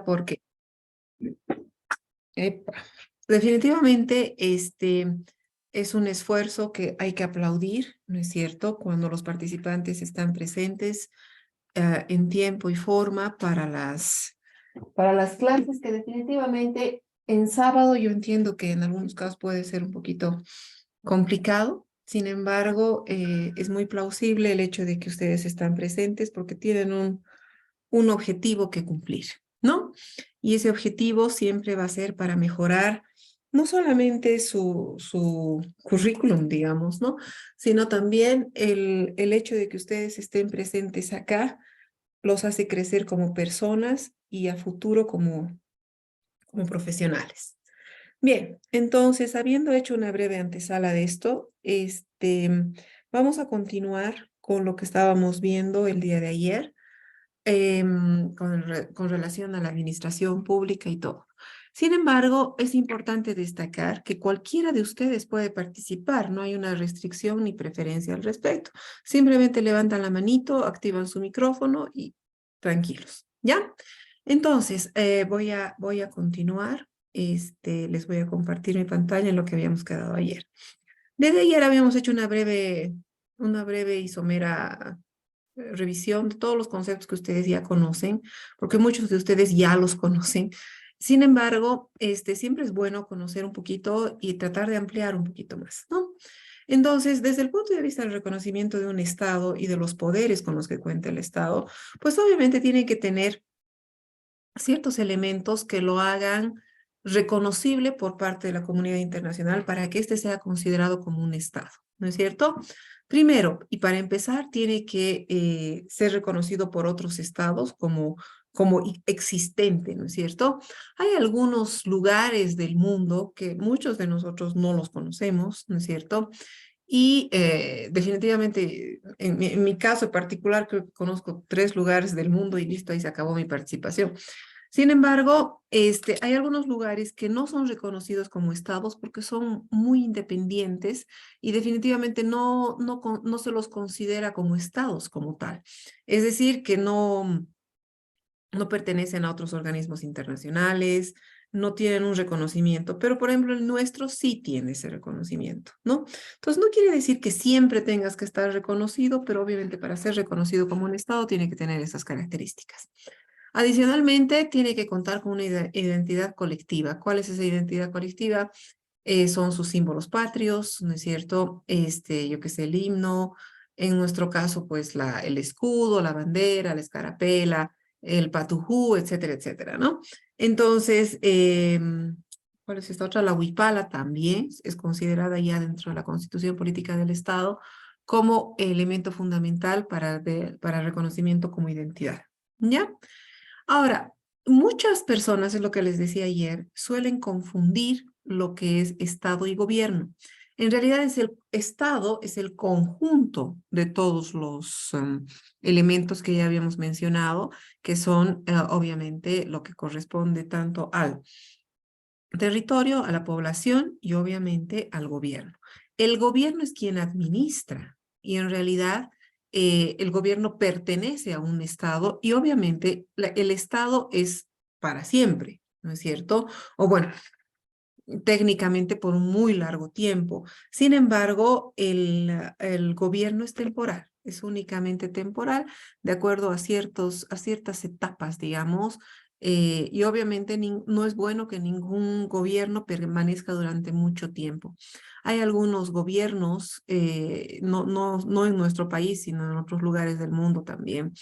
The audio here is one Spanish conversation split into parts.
porque epa, definitivamente es un esfuerzo que hay que aplaudir, ¿no es cierto? Cuando los participantes están presentes en tiempo y forma para las clases, que definitivamente en sábado yo entiendo que en algunos casos puede ser un poquito complicado. Sin embargo, es muy plausible el hecho de que ustedes están presentes porque tienen un objetivo que cumplir, ¿no? Y ese objetivo siempre va a ser para mejorar no solamente su currículum, digamos, ¿no? Sino también el hecho de que ustedes estén presentes acá los hace crecer como personas y a futuro como profesionales. Bien, entonces, habiendo hecho una breve antesala de esto, vamos a continuar con lo que estábamos viendo el día de ayer con relación a la administración pública y todo. Sin embargo, es importante destacar que cualquiera de ustedes puede participar, no hay una restricción ni preferencia al respecto. Simplemente levantan la manito, activan su micrófono y tranquilos, ¿ya? Entonces, voy a continuar. Les voy a compartir mi pantalla en lo que habíamos quedado ayer. Desde ayer habíamos hecho una breve y somera revisión de todos los conceptos que ustedes ya conocen, porque muchos de ustedes ya los conocen. Sin embargo, siempre es bueno conocer un poquito y tratar de ampliar un poquito más, ¿no? Entonces, desde el punto de vista del reconocimiento de un Estado y de los poderes con los que cuenta el Estado, pues obviamente tiene que tener ciertos elementos que lo hagan reconocible por parte de la comunidad internacional para que éste sea considerado como un Estado, ¿no es cierto? Primero, y para empezar, tiene que ser reconocido por otros estados como existente, ¿no es cierto? Hay algunos lugares del mundo que muchos de nosotros no los conocemos, ¿no es cierto? Y definitivamente, en mi caso en particular, creo que conozco 3 lugares del mundo y listo, ahí se acabó mi participación. Sin embargo, hay algunos lugares que no son reconocidos como estados porque son muy independientes y definitivamente no se los considera como estados como tal. Es decir, que no pertenecen a otros organismos internacionales, no tienen un reconocimiento, pero por ejemplo el nuestro sí tiene ese reconocimiento, ¿no? Entonces no quiere decir que siempre tengas que estar reconocido, pero obviamente para ser reconocido como un estado tiene que tener esas características. Adicionalmente, tiene que contar con una identidad colectiva. ¿Cuál es esa identidad colectiva? Son sus símbolos patrios, ¿no es cierto? Yo qué sé, el himno, en nuestro caso, pues el escudo, la bandera, la escarapela, el patujú, etcétera, etcétera, ¿no? Entonces, ¿cuál es esta otra? La huipala también es considerada ya dentro de la Constitución Política del Estado como elemento fundamental para reconocimiento como identidad, ¿ya? Ahora, muchas personas, es lo que les decía ayer, suelen confundir lo que es Estado y gobierno. En realidad el Estado es el conjunto de todos los elementos que ya habíamos mencionado, que son obviamente lo que corresponde tanto al territorio, a la población y obviamente al gobierno. El gobierno es quien administra y en realidad el gobierno pertenece a un Estado y obviamente el Estado es para siempre, ¿no es cierto? O bueno, técnicamente por un muy largo tiempo. Sin embargo, el gobierno es temporal, es únicamente temporal, de acuerdo a ciertas etapas, digamos, y obviamente no es bueno que ningún gobierno permanezca durante mucho tiempo. Hay algunos gobiernos, no en nuestro país, sino en otros lugares del mundo también,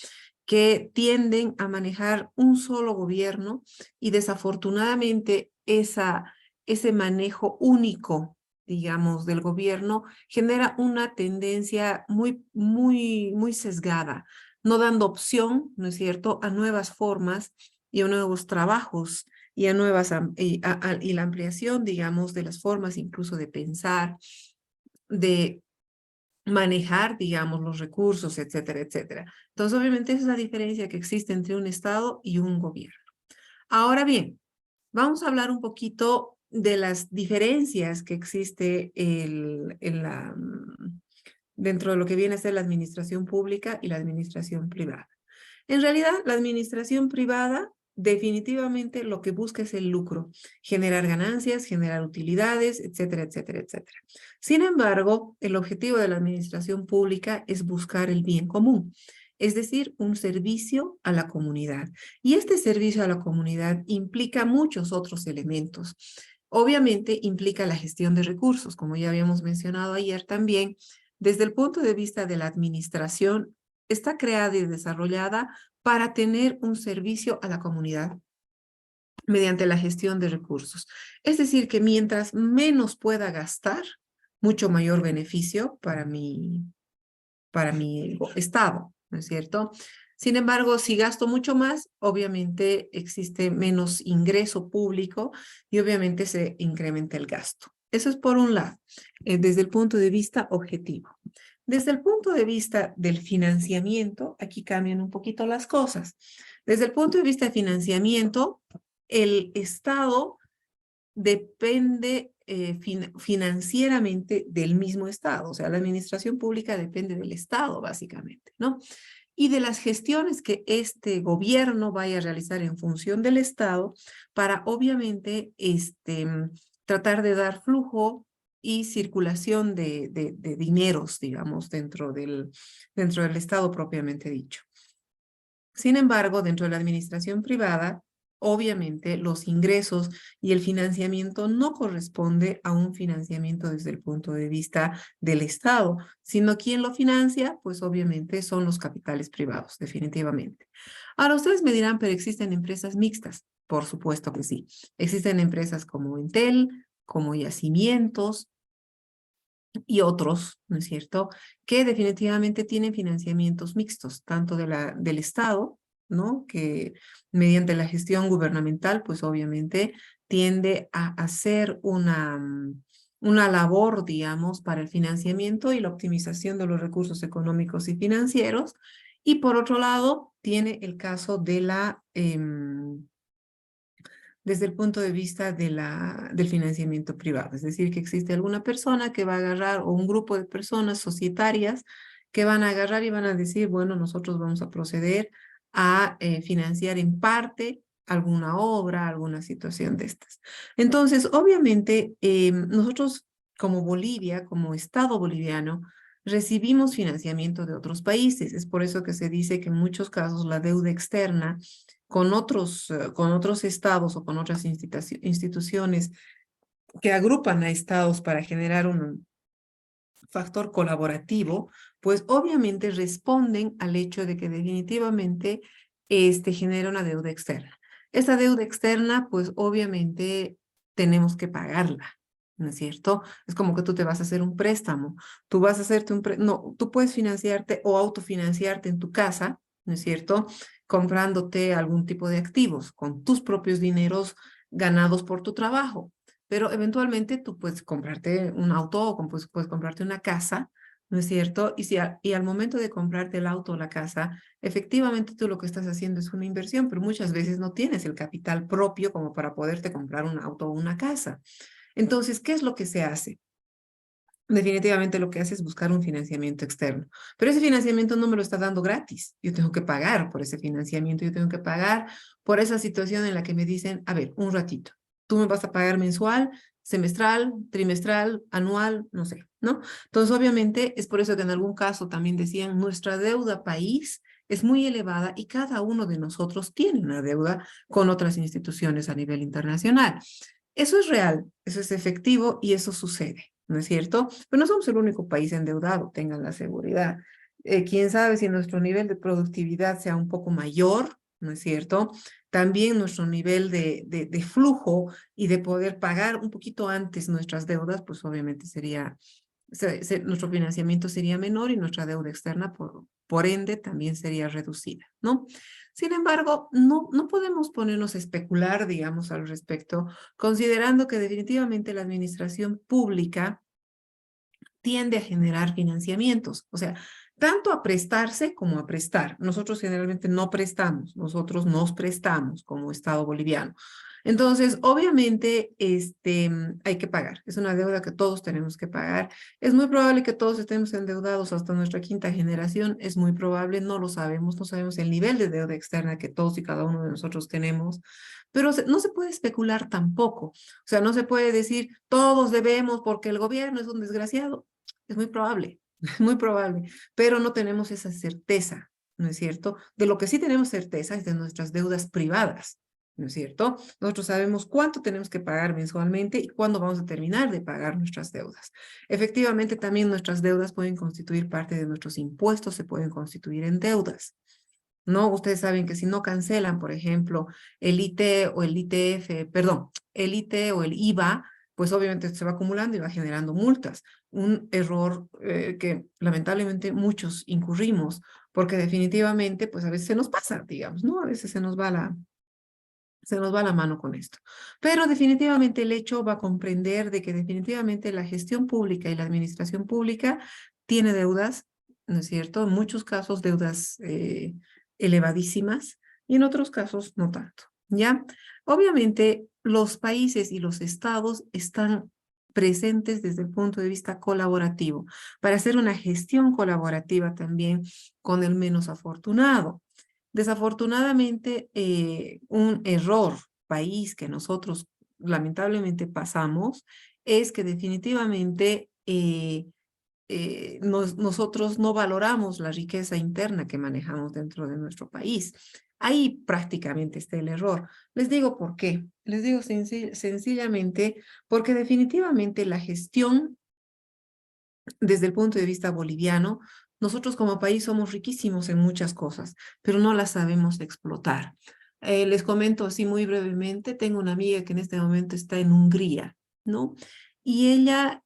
que tienden a manejar un solo gobierno y desafortunadamente ese manejo único, digamos, del gobierno genera una tendencia muy sesgada, no dando opción, ¿no es cierto?, a nuevas formas y a nuevos trabajos y a y la ampliación, digamos, de las formas incluso de pensar, de manejar, digamos, los recursos, etcétera, etcétera. Entonces, obviamente, esa es la diferencia que existe entre un Estado y un gobierno. Ahora bien, vamos a hablar un poquito de las diferencias que existe dentro de lo que viene a ser la administración pública y la administración privada. En realidad, la administración privada definitivamente lo que busca es el lucro, generar ganancias, generar utilidades, etcétera, etcétera, etcétera. Sin embargo, el objetivo de la administración pública es buscar el bien común, es decir, un servicio a la comunidad. Y este servicio a la comunidad implica muchos otros elementos. Obviamente implica la gestión de recursos, como ya habíamos mencionado ayer también. Desde el punto de vista de la administración, está creada y desarrollada para tener un servicio a la comunidad mediante la gestión de recursos. Es decir, que mientras menos pueda gastar, mucho mayor beneficio para mi estado, ¿no es cierto? Sin embargo, si gasto mucho más, obviamente existe menos ingreso público y obviamente se incrementa el gasto. Eso es por un lado, desde el punto de vista objetivo. Desde el punto de vista del financiamiento, aquí cambian un poquito las cosas. Desde el punto de vista de financiamiento, el Estado depende financieramente del mismo Estado, o sea, la administración pública depende del Estado, básicamente, ¿no? Y de las gestiones que este gobierno vaya a realizar en función del Estado para, obviamente, tratar de dar flujo y circulación de dineros, digamos, dentro del Estado propiamente dicho. Sin embargo, dentro de la administración privada, obviamente los ingresos y el financiamiento no corresponde a un financiamiento desde el punto de vista del Estado, sino quien lo financia, pues obviamente son los capitales privados, definitivamente. Ahora ustedes me dirán, pero existen empresas mixtas. Por supuesto que sí. Existen empresas como Entel, como Yacimientos, y otros, ¿no es cierto?, que definitivamente tienen financiamientos mixtos, tanto del Estado, ¿no?, que mediante la gestión gubernamental, pues obviamente tiende a hacer una labor, digamos, para el financiamiento y la optimización de los recursos económicos y financieros, y por otro lado, tiene el caso de desde el punto de vista del financiamiento privado. Es decir, que existe alguna persona que va a agarrar, o un grupo de personas societarias que van a agarrar y van a decir, bueno, nosotros vamos a proceder a financiar en parte alguna obra, alguna situación de estas. Entonces, obviamente, nosotros como Bolivia, como Estado boliviano, recibimos financiamiento de otros países. Es por eso que se dice que en muchos casos la deuda externa con otros estados o con otras instituciones que agrupan a estados para generar un factor colaborativo, pues obviamente responden al hecho de que definitivamente genera una deuda externa. Esta deuda externa, pues obviamente tenemos que pagarla, ¿no es cierto? Es como que tú te vas a hacer un préstamo, tú vas a hacerte no, tú puedes financiarte o autofinanciarte en tu casa, ¿no es cierto?, comprándote algún tipo de activos con tus propios dineros ganados por tu trabajo. Pero eventualmente tú puedes comprarte un auto o puedes comprarte una casa, ¿no es cierto? Y al momento de comprarte el auto o la casa, efectivamente tú lo que estás haciendo es una inversión, pero muchas veces no tienes el capital propio como para poderte comprar un auto o una casa. Entonces, ¿qué es lo que se hace? Definitivamente lo que hace es buscar un financiamiento externo. Pero ese financiamiento no me lo está dando gratis. Yo tengo que pagar por ese financiamiento, yo tengo que pagar por esa situación en la que me dicen, a ver, un ratito, tú me vas a pagar mensual, semestral, trimestral, anual, no sé, ¿no? Entonces, obviamente, es por eso que en algún caso también decían, nuestra deuda país es muy elevada y cada uno de nosotros tiene una deuda con otras instituciones a nivel internacional. Eso es real, eso es efectivo y eso sucede, ¿no es cierto? Pero no somos el único país endeudado, tengan la seguridad. Quién sabe si nuestro nivel de productividad sea un poco mayor, ¿no es cierto? También nuestro nivel de flujo y de poder pagar un poquito antes nuestras deudas, pues obviamente nuestro financiamiento sería menor y nuestra deuda externa, por ende, también sería reducida, ¿no? Sin embargo, no podemos ponernos a especular, digamos, al respecto, considerando que definitivamente la administración pública tiende a generar financiamientos, o sea, tanto a prestarse como a prestar. Nosotros generalmente no prestamos, nosotros nos prestamos como Estado boliviano. Entonces, obviamente, hay que pagar. Es una deuda que todos tenemos que pagar. Es muy probable que todos estemos endeudados hasta nuestra quinta generación. Es muy probable, no lo sabemos, no sabemos el nivel de deuda externa que todos y cada uno de nosotros tenemos. Pero no se puede especular tampoco. O sea, no se puede decir todos debemos porque el gobierno es un desgraciado. Es muy probable, muy probable, pero no tenemos esa certeza, ¿no es cierto? De lo que sí tenemos certeza es de nuestras deudas privadas, ¿no es cierto? Nosotros sabemos cuánto tenemos que pagar mensualmente y cuándo vamos a terminar de pagar nuestras deudas. Efectivamente, también nuestras deudas pueden constituir parte de nuestros impuestos, se pueden constituir en deudas. ¿No? Ustedes saben que si no cancelan, por ejemplo, el IT o el ITF, perdón, el IT o el IVA, pues obviamente se va acumulando y va generando multas. Un error que lamentablemente muchos incurrimos, porque definitivamente, pues a veces se nos pasa, digamos, ¿no? A veces se nos va la mano con esto. Pero definitivamente el hecho va a comprender de que definitivamente la gestión pública y la administración pública tiene deudas, ¿no es cierto? En muchos casos deudas elevadísimas y en otros casos no tanto, ¿ya? Obviamente los países y los estados están presentes desde el punto de vista colaborativo, para hacer una gestión colaborativa también con el menos afortunado. Desafortunadamente, un error país que nosotros lamentablemente pasamos es que definitivamente nosotros no valoramos la riqueza interna que manejamos dentro de nuestro país. Ahí prácticamente está el error. Les digo por qué. Les digo sencillamente porque definitivamente la gestión desde el punto de vista boliviano, nosotros como país somos riquísimos en muchas cosas, pero no las sabemos explotar. Les comento así muy brevemente, tengo una amiga que en este momento está en Hungría, ¿no? Y ella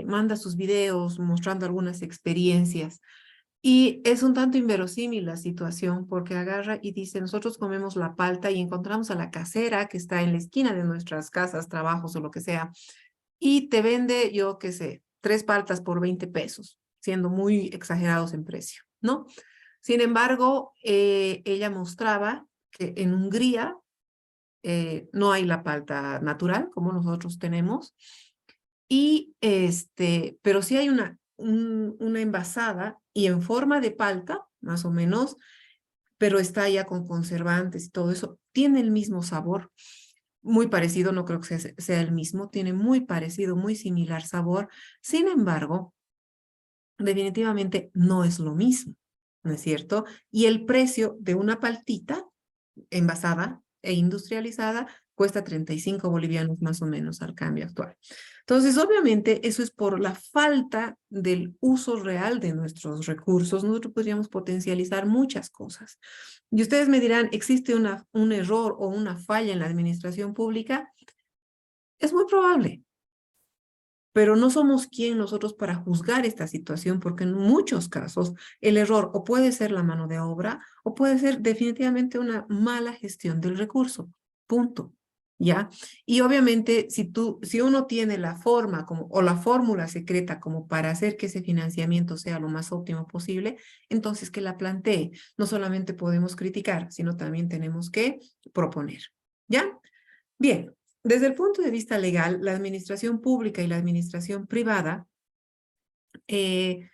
manda sus videos mostrando algunas experiencias. Y es un tanto inverosímil la situación porque agarra y dice, nosotros comemos la palta y encontramos a la casera que está en la esquina de nuestras casas, trabajos o lo que sea, y te vende, yo qué sé, 3 paltas por 20 pesos, siendo muy exagerados en precio, ¿no? Sin embargo, ella mostraba que en Hungría no hay la palta natural como nosotros tenemos, y pero sí hay una envasada y en forma de palta, más o menos, pero está ya con conservantes y todo eso, tiene el mismo sabor, muy parecido, no creo que sea el mismo, tiene muy parecido, muy similar sabor. Sin embargo, definitivamente no es lo mismo, ¿no es cierto? Y el precio de una paltita envasada e industrializada cuesta 35 bolivianos más o menos al cambio actual. Entonces, obviamente, eso es por la falta del uso real de nuestros recursos. Nosotros podríamos potencializar muchas cosas. Y ustedes me dirán, ¿existe un error o una falla en la administración pública? Es muy probable, pero no somos quien nosotros para juzgar esta situación, porque en muchos casos el error o puede ser la mano de obra o puede ser definitivamente una mala gestión del recurso. Punto. ¿Ya? Y obviamente, si uno tiene la forma como, o la fórmula secreta como para hacer que ese financiamiento sea lo más óptimo posible, entonces que la plantee. No solamente podemos criticar, sino también tenemos que proponer. ¿Ya? Bien, desde el punto de vista legal, la administración pública y la administración privada, eh,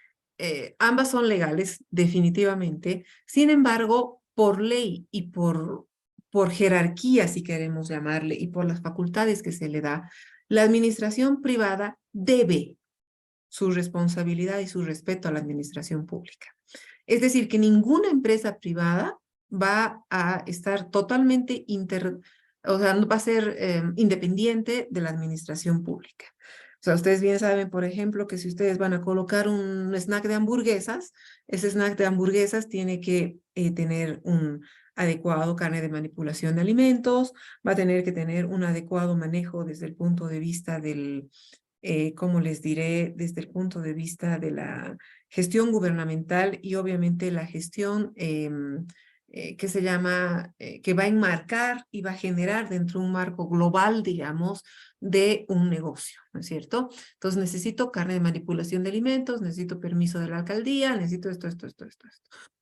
ambas son legales, definitivamente. Sin embargo, por ley y por jerarquía, si queremos llamarle, y por las facultades que se le da, la administración privada debe su responsabilidad y su respeto a la administración pública. Es decir, que ninguna empresa privada va a estar totalmente o sea, no va a ser independiente de la administración pública. O sea, ustedes bien saben, por ejemplo, que si ustedes van a colocar un snack de hamburguesas, ese snack de hamburguesas tiene que tener un adecuado carnet de manipulación de alimentos, va a tener que tener un adecuado manejo desde el punto de vista del, como les diré, desde el punto de vista de la gestión gubernamental y obviamente la gestión que se llama, que va a enmarcar y va a generar dentro de un marco global, digamos, de un negocio, ¿no es cierto? Entonces necesito carne de manipulación de alimentos, necesito permiso de la alcaldía, necesito esto.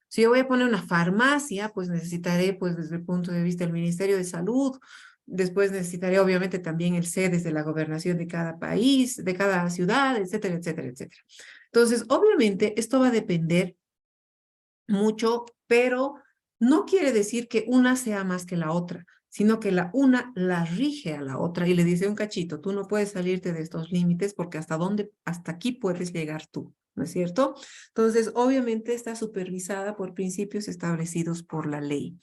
Si yo voy a poner una farmacia, pues necesitaré, pues desde el punto de vista del Ministerio de Salud, Después necesitaría obviamente también el sedes de la gobernación de cada país, de cada ciudad, etcétera, etcétera, etcétera. Entonces, obviamente, esto va a depender mucho, pero no quiere decir que una sea más que la otra, sino que la una la rige a la otra y le dice un cachito, tú no puedes salirte de estos límites porque hasta aquí puedes llegar tú, ¿no es cierto? Entonces, obviamente está supervisada por principios establecidos por la ley.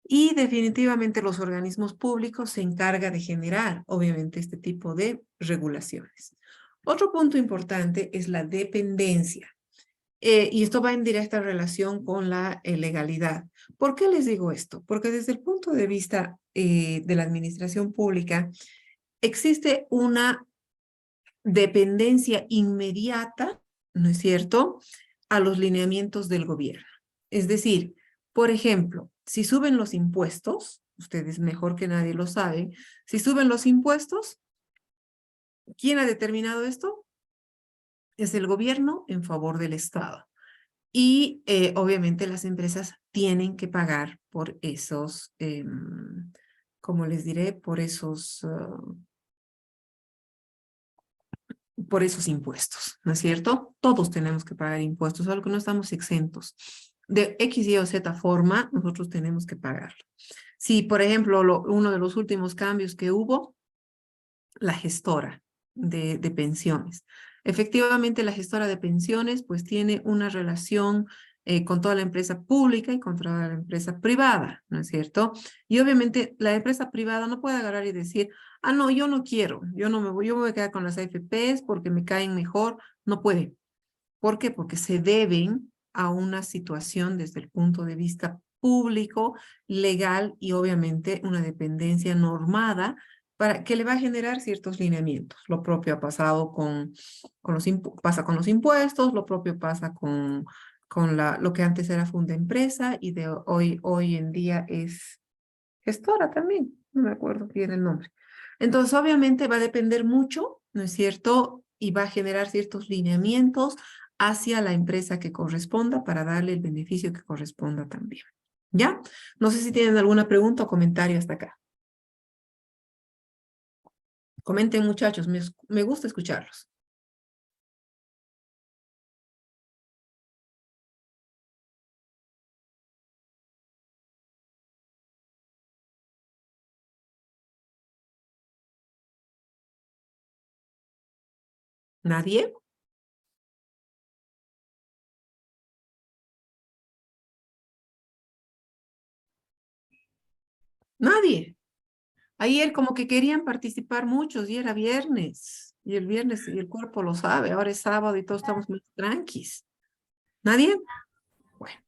Y definitivamente los organismos públicos se encargan de generar, obviamente, este tipo de regulaciones. Otro punto importante es la dependencia. Y esto va en directa relación con la legalidad. ¿Por qué les digo esto? Porque desde el punto de vista de la administración pública, existe una dependencia inmediata, ¿no es cierto?, a los lineamientos del gobierno. Es decir, por ejemplo, si suben los impuestos, ustedes mejor que nadie lo saben, si suben los impuestos, ¿quién ha determinado esto? Es el gobierno en favor del Estado. Y obviamente las empresas tienen que pagar por esos, ¿cómo les diré? Por esos impuestos, ¿no es cierto? Todos tenemos que pagar impuestos, algo que no estamos exentos. De X, Y o Z forma, nosotros tenemos que pagarlo. Si, por ejemplo, uno de los últimos cambios que hubo, la gestora de pensiones. Efectivamente, la gestora de pensiones pues tiene una relación con toda la empresa pública y con toda la empresa privada, ¿no es cierto? Y obviamente la empresa privada no puede agarrar y decir, ah, no, yo no quiero, yo me voy a quedar con las AFPs porque me caen mejor. No puede. ¿Por qué? Porque se deben a una situación desde el punto de vista público, legal y obviamente una dependencia normada para que le va a generar ciertos lineamientos. Lo propio ha pasado pasa con los impuestos, lo propio pasa con lo que antes era Funda Empresa y de hoy en día es gestora también, no me acuerdo bien el nombre. Entonces, obviamente va a depender mucho, ¿no es cierto? Y va a generar ciertos lineamientos hacia la empresa que corresponda para darle el beneficio que corresponda también. ¿Ya? No sé si tienen alguna pregunta o comentario hasta acá. Comenten, muchachos, me gusta escucharlos. ¿Nadie? Nadie. Ayer como que querían participar muchos y era viernes. Y el viernes, y el cuerpo lo sabe, ahora es sábado y todos estamos más tranquis. ¿Nadie? Bueno.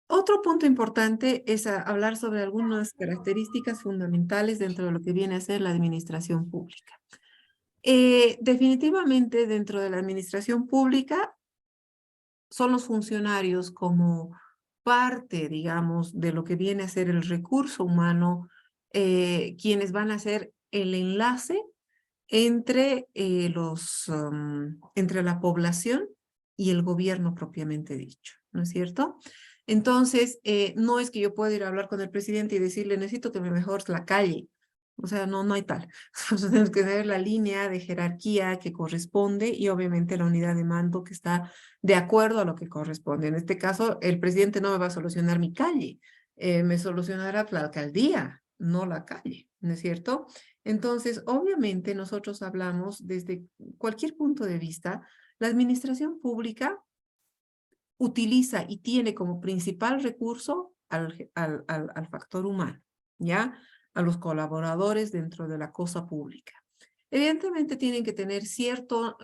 Otro punto importante es hablar sobre algunas características fundamentales dentro de lo que viene a ser la administración pública. Definitivamente dentro de la administración pública son los funcionarios como parte, digamos, de lo que viene a ser el recurso humano, quienes van a ser el enlace entre, entre la población y el gobierno propiamente dicho, ¿no es cierto? Entonces, no es que yo pueda ir a hablar con el presidente y decirle, necesito que me mejores la calle. O sea, no hay tal. Nosotros tenemos que tener la línea de jerarquía que corresponde y obviamente la unidad de mando que está de acuerdo a lo que corresponde. En este caso, el presidente no me va a solucionar mi calle, me solucionará la alcaldía, no la calle, ¿no es cierto? Entonces, obviamente nosotros hablamos desde cualquier punto de vista, la administración pública utiliza y tiene como principal recurso al factor humano, ¿ya? A los colaboradores dentro de la cosa pública. Evidentemente tienen que tener cierto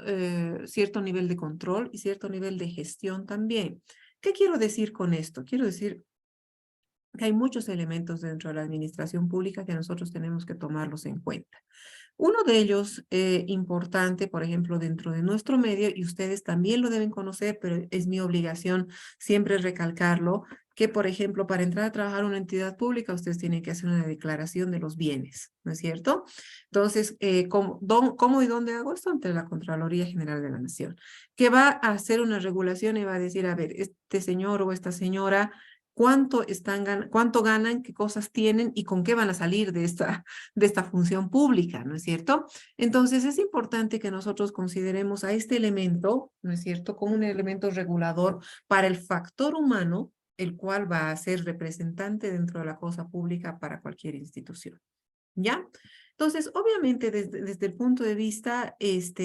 nivel de control y cierto nivel de gestión también. ¿Qué quiero decir con esto? Quiero decir que hay muchos elementos dentro de la administración pública que nosotros tenemos que tomarlos en cuenta. Uno de ellos importante, por ejemplo, dentro de nuestro medio, y ustedes también lo deben conocer, pero es mi obligación siempre recalcarlo, que, por ejemplo, para entrar a trabajar en una entidad pública, ustedes tienen que hacer una declaración de los bienes, ¿no es cierto? Entonces, ¿cómo y dónde hago esto? Ante la Contraloría General de la Nación, que va a hacer una regulación y va a decir, a ver, este señor o esta señora cuánto ganan, qué cosas tienen y con qué van a salir de esta función pública, ¿no es cierto? Entonces es importante que nosotros consideremos a este elemento, ¿no es cierto?, como un elemento regulador para el factor humano, el cual va a ser representante dentro de la cosa pública para cualquier institución. ¿Ya? Entonces, obviamente, desde el punto de vista,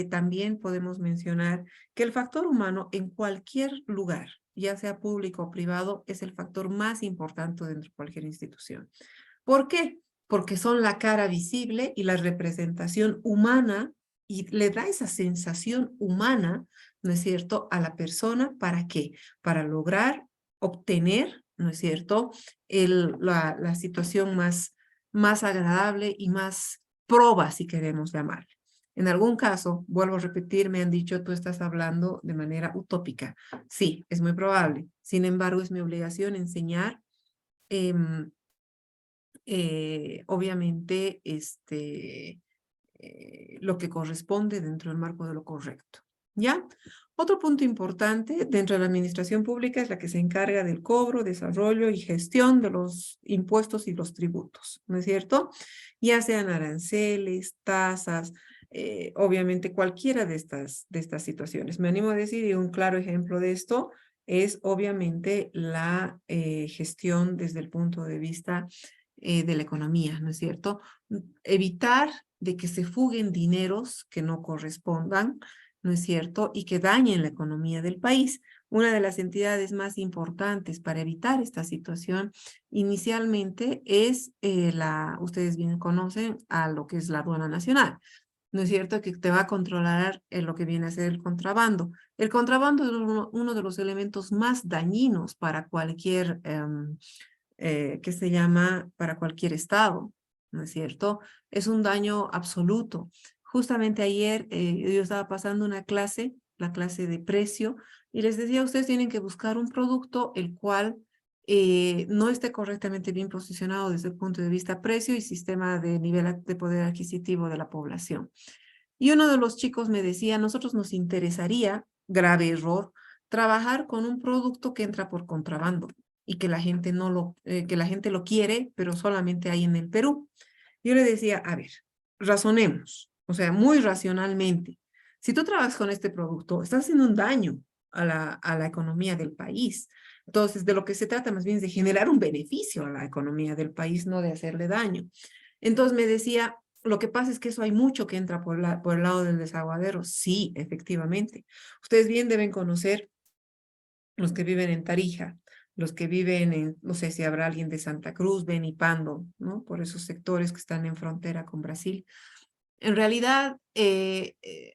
también podemos mencionar que el factor humano en cualquier lugar, ya sea público o privado, es el factor más importante dentro de cualquier institución. ¿Por qué? Porque son la cara visible y la representación humana y le da esa sensación humana, ¿no es cierto?, a la persona. ¿Para qué? Para lograr obtener, ¿no es cierto?, la situación más agradable y más proba, si queremos llamarle. En algún caso, vuelvo a repetir, me han dicho, tú estás hablando de manera utópica. Sí, es muy probable. Sin embargo, es mi obligación enseñar, obviamente, lo que corresponde dentro del marco de lo correcto. ¿Ya? Otro punto importante dentro de la administración pública es la que se encarga del cobro, desarrollo y gestión de los impuestos y los tributos, ¿no es cierto? Ya sean aranceles, tasas, obviamente cualquiera de estas situaciones. Me animo a decir, y un claro ejemplo de esto es obviamente la gestión desde el punto de vista de la economía, ¿no es cierto? Evitar de que se fuguen dineros que no correspondan, ¿no es cierto?, y que dañen la economía del país. Una de las entidades más importantes para evitar esta situación inicialmente es ustedes bien conocen a lo que es la aduana nacional, ¿no es cierto?, que te va a controlar lo que viene a ser el contrabando. El contrabando es uno de los elementos más dañinos para cualquier que se llama para cualquier estado, ¿no es cierto? Es un daño absoluto. Justamente ayer yo estaba pasando una clase, la clase de precio, y les decía, ustedes tienen que buscar un producto el cual no esté correctamente bien posicionado desde el punto de vista precio y sistema de nivel de poder adquisitivo de la población. Y uno de los chicos me decía, a nosotros nos interesaría, grave error, trabajar con un producto que entra por contrabando y que la gente que la gente lo quiere, pero solamente hay en el Perú. Yo le decía, a ver, razonemos, o sea, muy racionalmente. Si tú trabajas con este producto, estás haciendo un daño a la economía del país. Entonces, de lo que se trata más bien es de generar un beneficio a la economía del país, no de hacerle daño. Entonces me decía, lo que pasa es que eso hay mucho que entra por el lado del desaguadero. Sí, efectivamente. Ustedes bien deben conocer los que viven en Tarija, los que viven en, no sé si habrá alguien de Santa Cruz, Beni, Pando, ¿no? Por esos sectores que están en frontera con Brasil. En realidad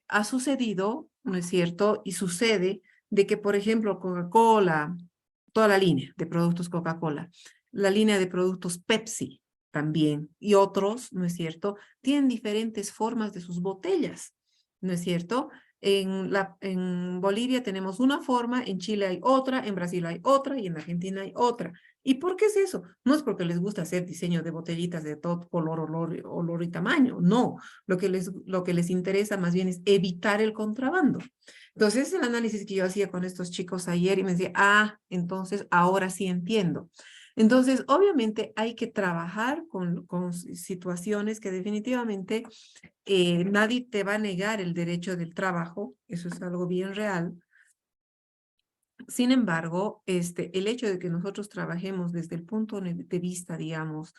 ha sucedido, ¿no es cierto? Y sucede de que, por ejemplo, Coca-Cola, toda la línea de productos Coca-Cola, la línea de productos Pepsi también y otros, ¿no es cierto? Tienen diferentes formas de sus botellas, ¿no es cierto? En Bolivia tenemos una forma, en Chile hay otra, en Brasil hay otra y en Argentina hay otra. ¿Y por qué es eso? No es porque les gusta hacer diseño de botellitas de todo color, olor y tamaño, no. Lo que les interesa más bien es evitar el contrabando. Entonces, es el análisis que yo hacía con estos chicos ayer y me decía, entonces ahora sí entiendo. Entonces, obviamente hay que trabajar con situaciones que definitivamente nadie te va a negar el derecho del trabajo, eso es algo bien real. Sin embargo, el hecho de que nosotros trabajemos desde el punto de vista, digamos,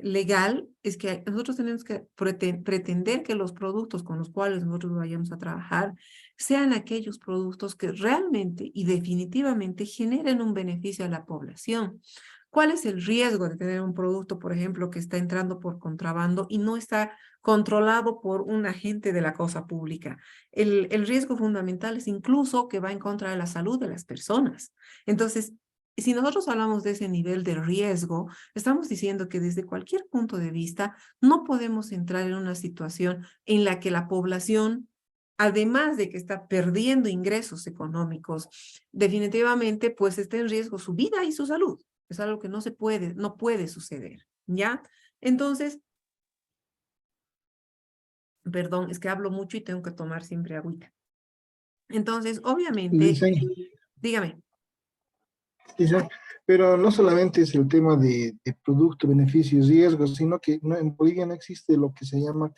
legal, es que nosotros tenemos que pretender que los productos con los cuales nosotros vayamos a trabajar sean aquellos productos que realmente y definitivamente generen un beneficio a la población. ¿Cuál es el riesgo de tener un producto, por ejemplo, que está entrando por contrabando y no está controlado por un agente de la cosa pública? El riesgo fundamental es incluso que va en contra de la salud de las personas. Entonces, si nosotros hablamos de ese nivel de riesgo, estamos diciendo que desde cualquier punto de vista no podemos entrar en una situación en la que la población, además de que está perdiendo ingresos económicos, definitivamente pues esté en riesgo su vida y su salud. Es algo que no puede suceder, ¿ya? Entonces, perdón, es que hablo mucho y tengo que tomar siempre agüita. Entonces, obviamente, Dicen, dígame. Quizá, pero no solamente es el tema de producto, beneficios, riesgos, sino que en Bolivia no existe lo que se llama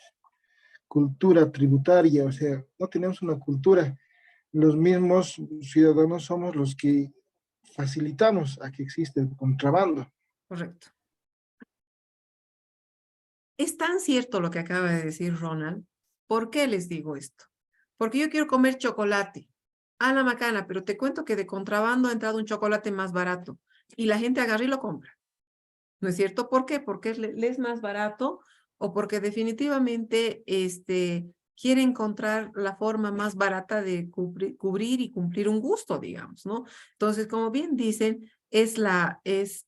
cultura tributaria, o sea, no tenemos una cultura. Los mismos ciudadanos somos los que facilitamos a que exista el contrabando. Correcto. Es tan cierto lo que acaba de decir Ronald. ¿Por qué les digo esto? Porque yo quiero comer chocolate. A la macana, pero te cuento que de contrabando ha entrado un chocolate más barato y la gente agarra y lo compra. ¿No es cierto? ¿Por qué? Porque le es más barato o porque definitivamente quiere encontrar la forma más barata de cubrir y cumplir un gusto, digamos, ¿no? Entonces, como bien dicen, es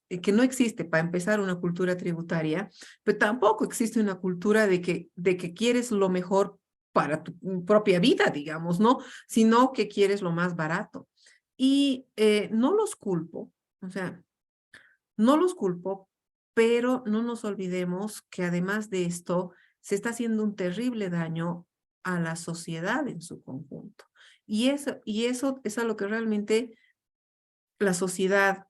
que no existe para empezar una cultura tributaria, pero tampoco existe una cultura de que quieres lo mejor para tu propia vida, digamos, ¿no? Sino que quieres lo más barato. Y no los culpo, o sea, no los culpo, pero no nos olvidemos que además de esto, se está haciendo un terrible daño a la sociedad en su conjunto. Y eso es a lo que realmente la sociedad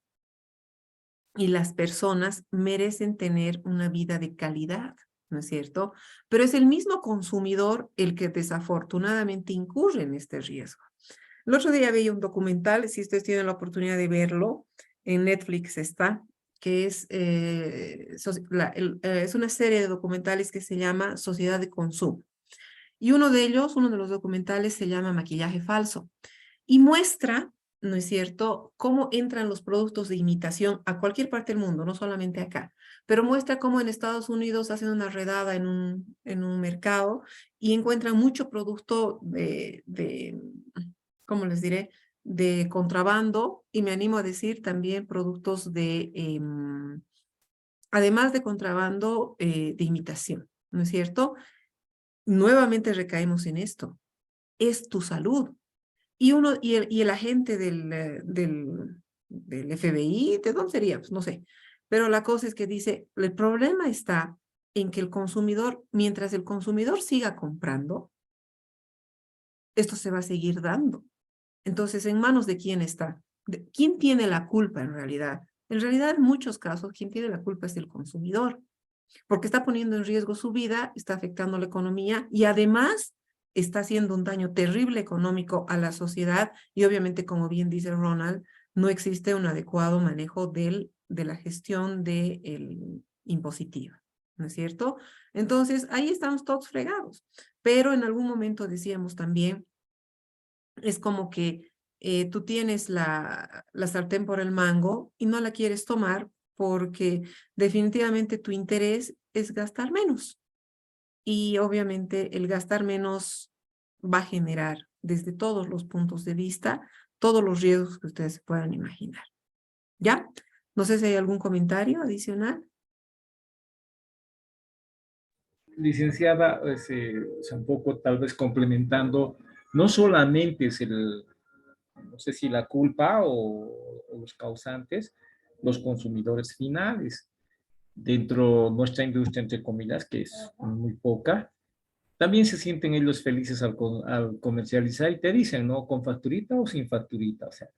y las personas merecen tener una vida de calidad, ¿no es cierto? Pero es el mismo consumidor el que desafortunadamente incurre en este riesgo. El otro día veía un documental, si ustedes tienen la oportunidad de verlo, en Netflix está, que es una serie de documentales que se llama Sociedad de Consumo. Y uno de ellos, uno de los documentales se llama Maquillaje Falso y muestra, ¿no es cierto?, cómo entran los productos de imitación a cualquier parte del mundo, no solamente acá, pero muestra cómo en Estados Unidos hacen una redada en un mercado y encuentran mucho producto ¿cómo les diré?, de contrabando y me animo a decir también productos además de contrabando, de imitación, ¿no es cierto? Nuevamente recaemos en esto, es tu salud. Y el agente del FBI, ¿de dónde sería? Pues no sé. Pero la cosa es que dice, el problema está en que el consumidor, mientras el consumidor siga comprando, esto se va a seguir dando. Entonces, ¿en manos de quién está? ¿Quién tiene la culpa en realidad? En realidad, en muchos casos, quien tiene la culpa es el consumidor, porque está poniendo en riesgo su vida, está afectando la economía y además está haciendo un daño terrible económico a la sociedad y obviamente, como bien dice Ronald, no existe un adecuado manejo de la gestión del impositiva, ¿no es cierto? Entonces, ahí estamos todos fregados, pero en algún momento decíamos también, es como que tú tienes la sartén por el mango y no la quieres tomar porque definitivamente tu interés es gastar menos. Y obviamente el gastar menos va a generar desde todos los puntos de vista todos los riesgos que ustedes se puedan imaginar. ¿Ya? No sé si hay algún comentario adicional. Licenciada, o sea, un poco tal vez complementando, no solamente es no sé si la culpa o los causantes, los consumidores finales. Dentro de nuestra industria, entre comillas, que es muy poca, también se sienten ellos felices al comercializar y te dicen, ¿no? Con facturita o sin facturita. O sea,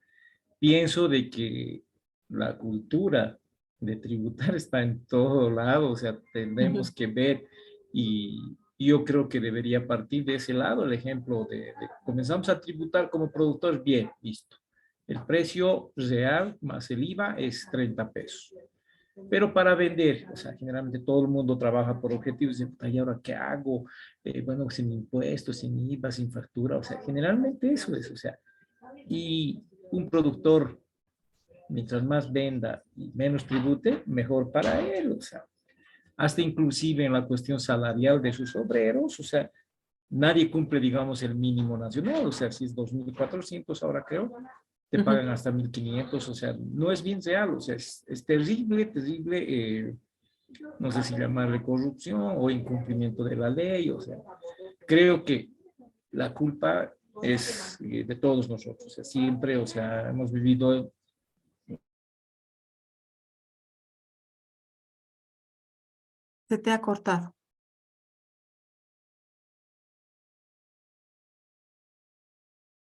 pienso de que la cultura de tributar está en todo lado, o sea, tenemos Ujú. que ver y yo creo que debería partir de ese lado el ejemplo de comenzamos a tributar como productores, bien, listo. El precio real más el IVA es 30 pesos. Pero para vender, o sea, generalmente todo el mundo trabaja por objetivos de, ¿y ahora qué hago? Bueno, sin impuestos, sin IVA, sin factura, o sea, generalmente eso es, o sea, y un productor, mientras más venda y menos tribute, mejor para él, o sea, hasta inclusive en la cuestión salarial de sus obreros, o sea, nadie cumple, digamos, el mínimo nacional, o sea, si es 2.400 ahora creo, te Ujú. pagan hasta 1.500, o sea, no es bien real, o sea, es terrible, terrible, no sé si llamarle corrupción o incumplimiento de la ley, o sea, creo que la culpa es de todos nosotros, o sea, siempre, o sea, hemos vivido. Se te ha cortado.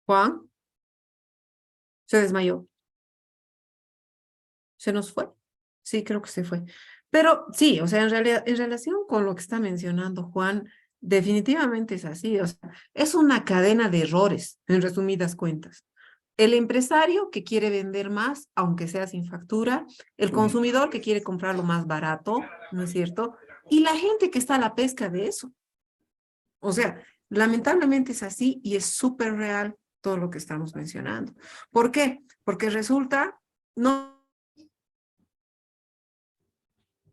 Juan se desmayó. Se nos fue. Sí, creo que se fue. Pero sí, o sea, en realidad, en relación con lo que está mencionando Juan, definitivamente es así. O sea, es una cadena de errores, en resumidas cuentas. El empresario que quiere vender más, aunque sea sin factura, el consumidor que quiere comprar lo más barato, ¿no es cierto? Y la gente que está a la pesca de eso. O sea, lamentablemente es así y es súper real todo lo que estamos mencionando. ¿Por qué? Porque resulta, no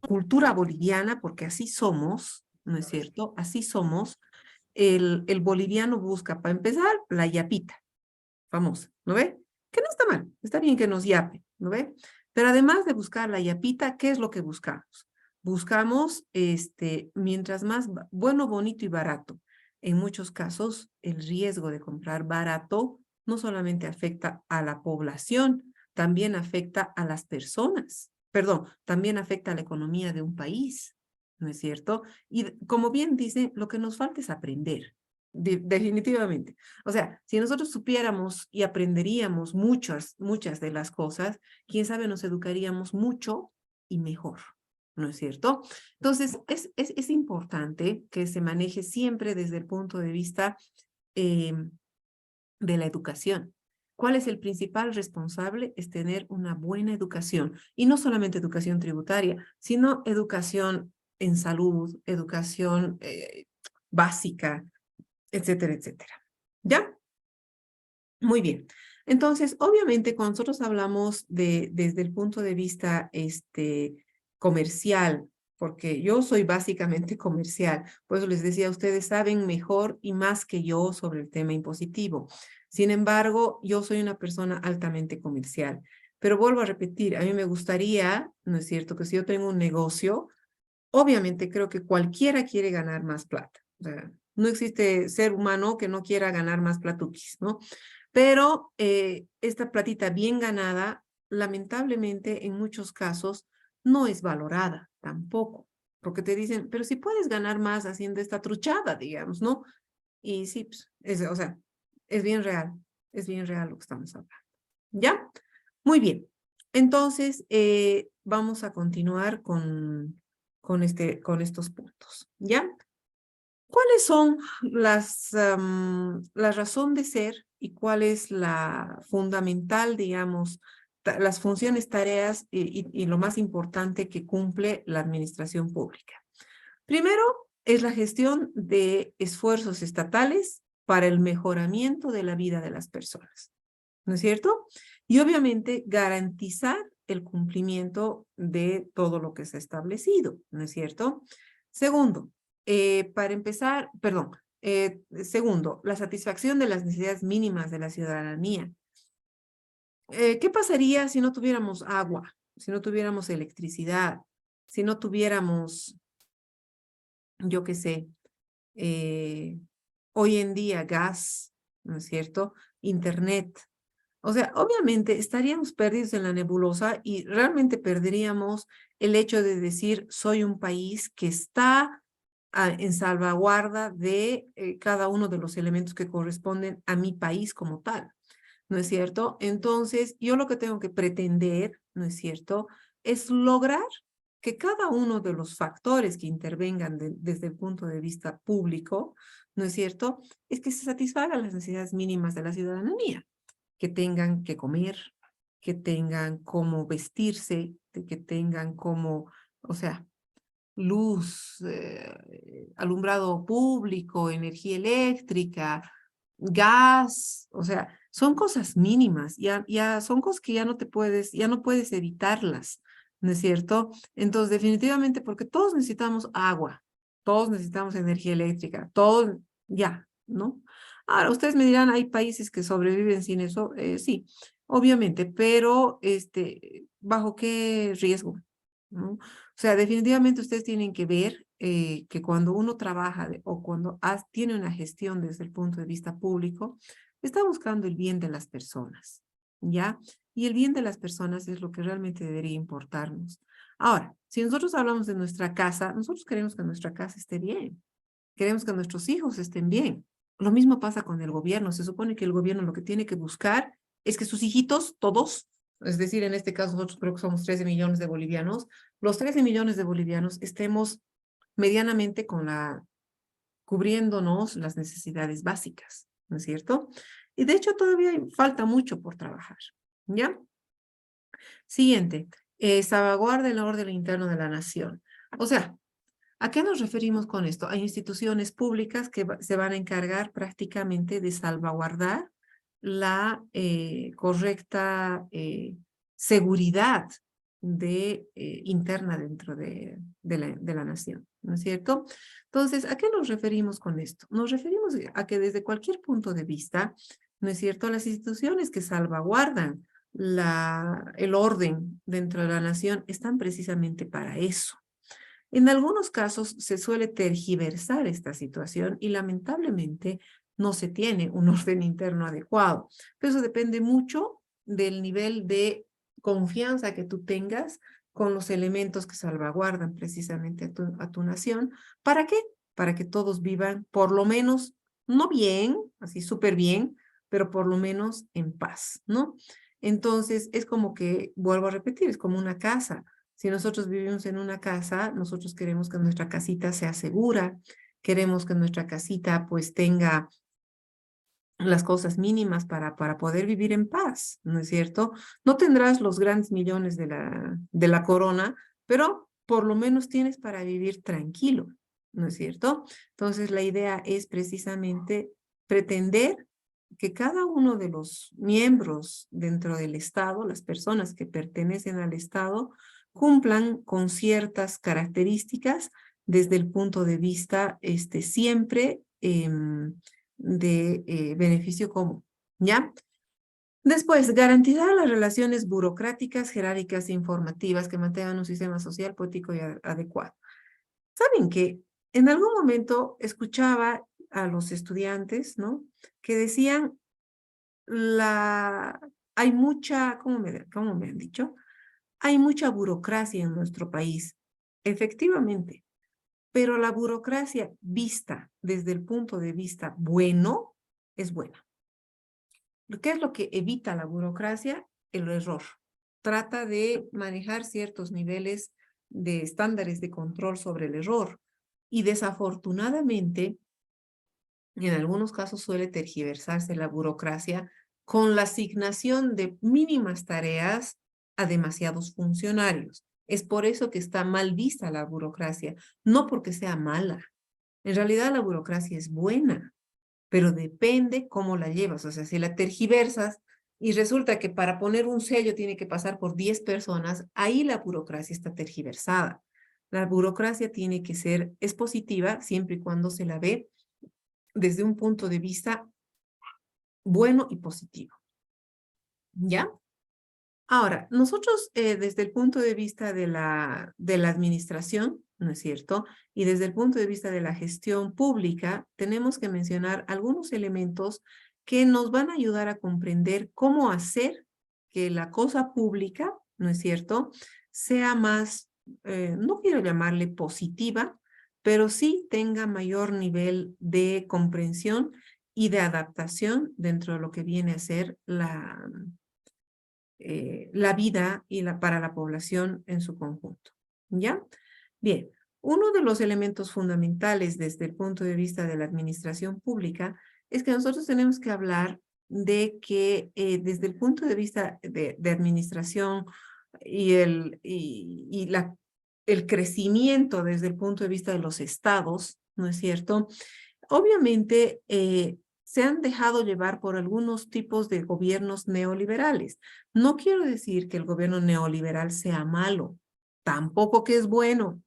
cultura boliviana, porque así somos, ¿no es cierto? Así somos. El boliviano busca, para empezar, la yapita, famosa, ¿no ve? Que no está mal, está bien que nos yape, ¿no ve? Pero además de buscar la yapita, ¿qué es lo que buscamos? Buscamos, mientras más bueno, bonito y barato. En muchos casos, el riesgo de comprar barato no solamente afecta a la población, también afecta a las personas. Perdón, también afecta a la economía de un país, ¿no es cierto? Y como bien dice, lo que nos falta es aprender, definitivamente. O sea, si nosotros supiéramos y aprenderíamos muchas de las cosas, quién sabe, nos educaríamos mucho y mejor, ¿no es cierto? Entonces, es importante que se maneje siempre desde el punto de vista eh, de la educación. ¿Cuál es el principal responsable? Es tener una buena educación. Y no solamente educación tributaria, sino educación en salud, educación básica, etcétera, etcétera. ¿Ya? Muy bien. Entonces, obviamente, cuando nosotros hablamos desde el punto de vista comercial, porque yo soy básicamente comercial, por eso les decía, ustedes saben mejor y más que yo sobre el tema impositivo. Sin embargo, yo soy una persona altamente comercial. Pero vuelvo a repetir, a mí me gustaría, ¿no es cierto?, que si yo tengo un negocio, obviamente creo que cualquiera quiere ganar más plata. O sea, no existe ser humano que no quiera ganar más platuquis, ¿no? Pero esta platita bien ganada, lamentablemente en muchos casos no es valorada tampoco, porque te dicen, pero si puedes ganar más haciendo esta truchada, digamos, ¿no? Y sí, pues, o sea, es bien real lo que estamos hablando. ¿Ya? Muy bien. Entonces, vamos a continuar con estos puntos, ¿ya? ¿Cuáles son la razón de ser y cuál es la fundamental, digamos, las funciones, tareas y lo más importante que cumple la administración pública? Primero, es la gestión de esfuerzos estatales para el mejoramiento de la vida de las personas, ¿no es cierto? Y obviamente garantizar el cumplimiento de todo lo que se ha establecido, ¿no es cierto? Segundo, segundo, la satisfacción de las necesidades mínimas de la ciudadanía. ¿Qué pasaría si no tuviéramos agua, si no tuviéramos electricidad, si no tuviéramos, yo qué sé, hoy en día gas, ¿no es cierto? Internet. O sea, obviamente estaríamos perdidos en la nebulosa y realmente perderíamos el hecho de decir, soy un país que está en salvaguarda de cada uno de los elementos que corresponden a mi país como tal, ¿no es cierto? Entonces, yo lo que tengo que pretender, ¿no es cierto?, es lograr que cada uno de los factores que intervengan desde el punto de vista público, ¿no es cierto?, es que se satisfagan las necesidades mínimas de la ciudadanía, que tengan que comer, que tengan cómo vestirse, que tengan cómo, o sea, luz, alumbrado público, energía eléctrica, gas, o sea, son cosas mínimas, ya son cosas que ya no puedes evitarlas, ¿no es cierto? Entonces, definitivamente, porque todos necesitamos agua, todos necesitamos energía eléctrica, todos, ya, ¿no? Ahora, ustedes me dirán, ¿hay países que sobreviven sin eso? Sí, obviamente, pero ¿bajo qué riesgo? ¿No? O sea, definitivamente ustedes tienen que ver que cuando uno trabaja o cuando tiene una gestión desde el punto de vista público, está buscando el bien de las personas, ¿ya? Y el bien de las personas es lo que realmente debería importarnos. Ahora, si nosotros hablamos de nuestra casa, nosotros queremos que nuestra casa esté bien, queremos que nuestros hijos estén bien. Lo mismo pasa con el gobierno. Se supone que el gobierno lo que tiene que buscar es que sus hijitos, todos, es decir, en este caso nosotros creo que somos 13 millones de bolivianos, los 13 millones de bolivianos estemos medianamente cubriéndonos las necesidades básicas, ¿no es cierto? Y de hecho todavía falta mucho por trabajar, ¿ya? Siguiente, salvaguarda el orden interno de la nación. O sea, ¿a qué nos referimos con esto? Hay instituciones públicas que se van a encargar prácticamente de salvaguardar la correcta seguridad interna dentro de la nación, ¿no es cierto? Entonces, ¿a qué nos referimos con esto? Nos referimos a que desde cualquier punto de vista, ¿no es cierto? Las instituciones que salvaguardan el orden dentro de la nación están precisamente para eso. En algunos casos se suele tergiversar esta situación y lamentablemente no se tiene un orden interno adecuado. Pero eso depende mucho del nivel de confianza que tú tengas con los elementos que salvaguardan precisamente a tu nación. ¿Para qué? Para que todos vivan por lo menos, no bien, así súper bien, pero por lo menos en paz, ¿no? Entonces es como que, vuelvo a repetir, es como una casa. Si nosotros vivimos en una casa, nosotros queremos que nuestra casita sea segura, queremos que nuestra casita pues tenga las cosas mínimas para poder vivir en paz, ¿no es cierto? No tendrás los grandes millones de la corona, pero por lo menos tienes para vivir tranquilo, ¿no es cierto? Entonces la idea es precisamente pretender que cada uno de los miembros dentro del Estado, las personas que pertenecen al Estado, cumplan con ciertas características desde el punto de vista siempre de beneficio común, ¿ya? Después, garantizar las relaciones burocráticas, jerárquicas e informativas que mantengan un sistema social, político y adecuado. ¿Saben qué? En algún momento escuchaba a los estudiantes, ¿no? Que decían, hay mucha, cómo me han dicho? Hay mucha burocracia en nuestro país. Efectivamente, pero la burocracia vista desde el punto de vista bueno es buena. ¿Qué es lo que evita la burocracia? El error. Trata de manejar ciertos niveles de estándares de control sobre el error. Y desafortunadamente, en algunos casos suele tergiversarse la burocracia con la asignación de mínimas tareas a demasiados funcionarios. Es por eso que está mal vista la burocracia, no porque sea mala. En realidad la burocracia es buena, pero depende cómo la llevas. O sea, si la tergiversas y resulta que para poner un sello tiene que pasar por 10 personas, ahí la burocracia está tergiversada. La burocracia tiene que ser expositiva siempre y cuando se la ve desde un punto de vista bueno y positivo. ¿Ya? Ahora, nosotros desde el punto de vista de la administración, ¿no es cierto? Y desde el punto de vista de la gestión pública, tenemos que mencionar algunos elementos que nos van a ayudar a comprender cómo hacer que la cosa pública, ¿no es cierto?, sea más, no quiero llamarle positiva, pero sí tenga mayor nivel de comprensión y de adaptación dentro de lo que viene a ser la vida para la población en su conjunto. ¿Ya? Bien, uno de los elementos fundamentales desde el punto de vista de la administración pública es que nosotros tenemos que hablar de que desde el punto de vista de administración el crecimiento desde el punto de vista de los estados, ¿no es cierto? Obviamente, se han dejado llevar por algunos tipos de gobiernos neoliberales. No quiero decir que el gobierno neoliberal sea malo, tampoco que es bueno,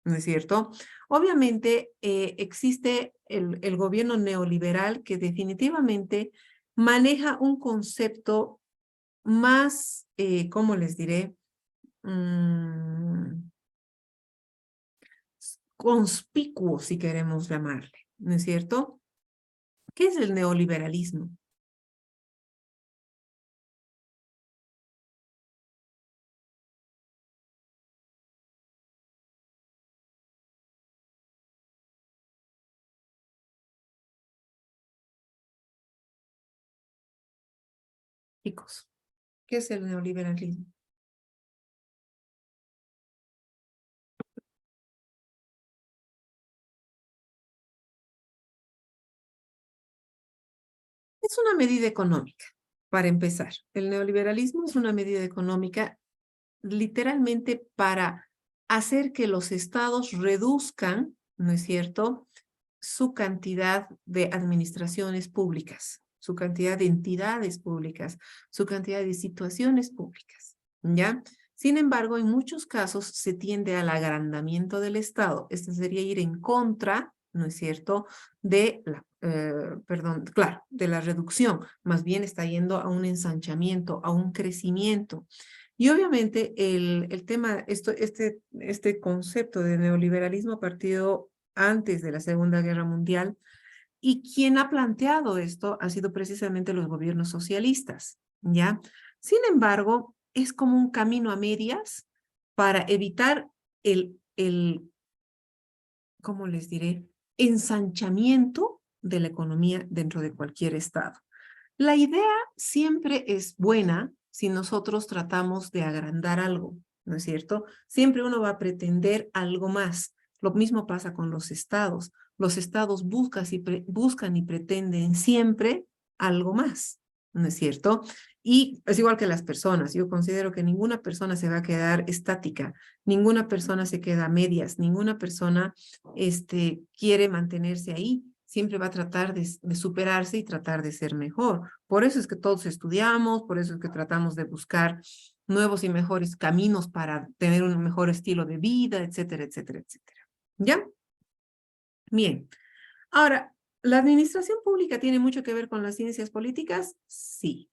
¿no es cierto? Obviamente existe el gobierno neoliberal que definitivamente maneja un concepto más, ¿cómo les diré? Conspicuo, si queremos llamarle, ¿no es cierto? ¿Qué es el neoliberalismo? Chicos, ¿Qué es el neoliberalismo? Es una medida económica, para empezar. El neoliberalismo es una medida económica literalmente para hacer que los estados reduzcan, ¿no es cierto?, su cantidad de administraciones públicas, su cantidad de entidades públicas, su cantidad de situaciones públicas, ¿ya? Sin embargo, en muchos casos se tiende al agrandamiento del Estado. Esto sería ir en contra, ¿no es cierto?, de la, perdón, claro, de la reducción. Más bien está yendo a un ensanchamiento, a un crecimiento. Y obviamente el tema, este concepto de neoliberalismo partido antes de la Segunda Guerra Mundial, y quien ha planteado esto ha sido precisamente los gobiernos socialistas, ¿ya? Sin embargo, es como un camino a medias para evitar ¿cómo les diré?, ensanchamiento de la economía dentro de cualquier estado. La idea siempre es buena si nosotros tratamos de agrandar algo, ¿no es cierto? Siempre uno va a pretender algo más. Lo mismo pasa con los estados. Los estados buscan y pretenden siempre algo más, ¿no es cierto? Y es igual que las personas. Yo considero que ninguna persona se va a quedar estática, ninguna persona se queda a medias, ninguna persona quiere mantenerse ahí. Siempre va a tratar de superarse y tratar de ser mejor. Por eso es que todos estudiamos, por eso es que tratamos de buscar nuevos y mejores caminos para tener un mejor estilo de vida, etcétera, etcétera, etcétera. ¿Ya? Bien. Ahora, ¿la administración pública tiene mucho que ver con las ciencias políticas? Sí.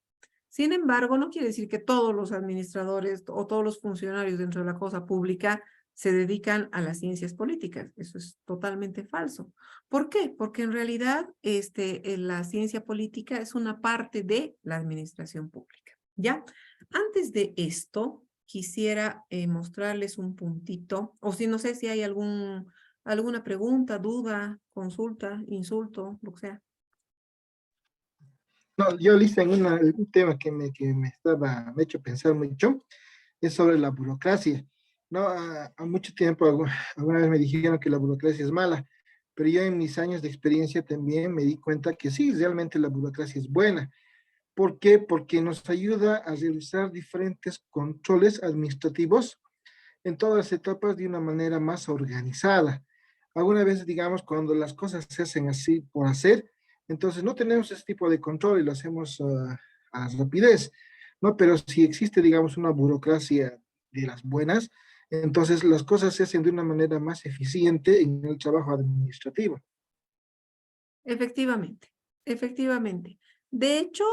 Sin embargo, no quiere decir que todos los administradores o todos los funcionarios dentro de la cosa pública se dedican a las ciencias políticas. Eso es totalmente falso. ¿Por qué? Porque en realidad la ciencia política es una parte de la administración pública. ¿Ya? Antes de esto, quisiera mostrarles un puntito, o si no sé si hay alguna pregunta, duda, consulta, insulto, lo que sea. No, yo, Lisa, en un tema que me ha hecho pensar mucho, es sobre la burocracia. No, a mucho tiempo, alguna vez me dijeron que la burocracia es mala, pero yo en mis años de experiencia también me di cuenta que sí, realmente la burocracia es buena. ¿Por qué? Porque nos ayuda a realizar diferentes controles administrativos en todas las etapas de una manera más organizada. Algunas veces, digamos, cuando las cosas se hacen así por hacer, entonces no tenemos ese tipo de control y lo hacemos a rapidez, ¿no? Pero si existe, digamos, una burocracia de las buenas, entonces las cosas se hacen de una manera más eficiente en el trabajo administrativo. Efectivamente, efectivamente. De hecho,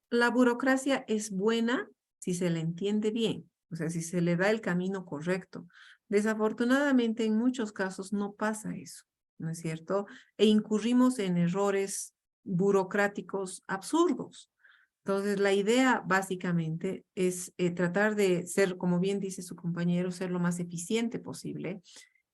la burocracia es buena si se le entiende bien, o sea, si se le da el camino correcto. Desafortunadamente, en muchos casos no pasa eso, ¿no es cierto? E incurrimos en errores burocráticos absurdos. Entonces, la idea básicamente es tratar de ser, como bien dice su compañero, ser lo más eficiente posible.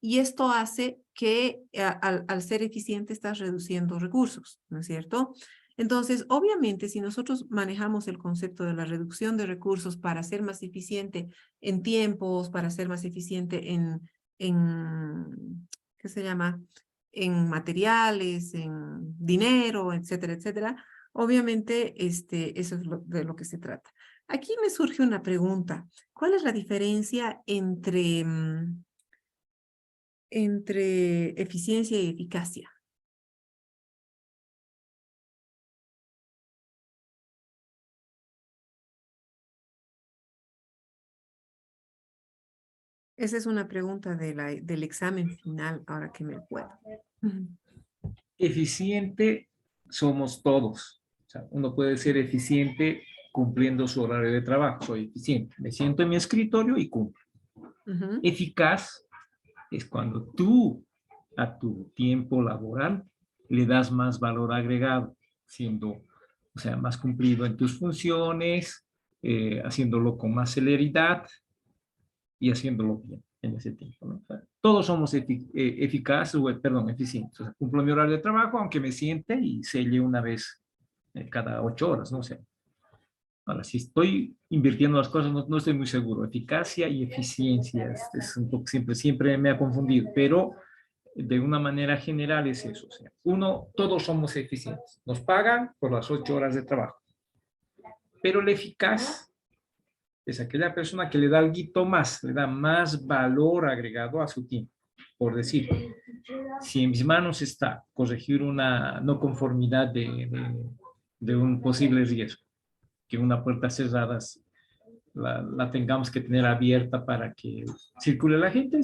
Y esto hace que al ser eficiente estás reduciendo recursos, ¿no es cierto? Entonces, obviamente, si nosotros manejamos el concepto de la reducción de recursos para ser más eficiente en tiempos, para ser más eficiente ¿qué se llama? En materiales, en dinero, etcétera, etcétera, obviamente eso es de lo que se trata. Aquí me surge una pregunta. ¿Cuál es la diferencia entre eficiencia y eficacia? Esa es una pregunta del examen final, ahora que me acuerdo. Eficiente somos todos. O sea, uno puede ser eficiente cumpliendo su horario de trabajo. Soy eficiente. Me siento en mi escritorio y cumplo. Eficaz es cuando tú a tu tiempo laboral le das más valor agregado, siendo, o sea, más cumplido en tus funciones, haciéndolo con más celeridad y haciéndolo bien en ese tiempo, ¿no? O sea, todos somos eficaces, perdón, eficientes. O sea, cumplo mi horario de trabajo, aunque me siente y selle una vez cada 8 horas, no sé. Ahora, si estoy invirtiendo las cosas, no estoy muy seguro. Eficacia y eficiencia es un poco, siempre me ha confundido, pero de una manera general es eso. O sea, uno, todos somos eficientes. Nos pagan por las 8 horas de trabajo. Pero el eficaz es aquella persona que le da algo más, le da más valor agregado a su tiempo. Por decir, si en mis manos está corregir una no conformidad de un posible riesgo, que una puerta cerrada la tengamos que tener abierta para que circule la gente,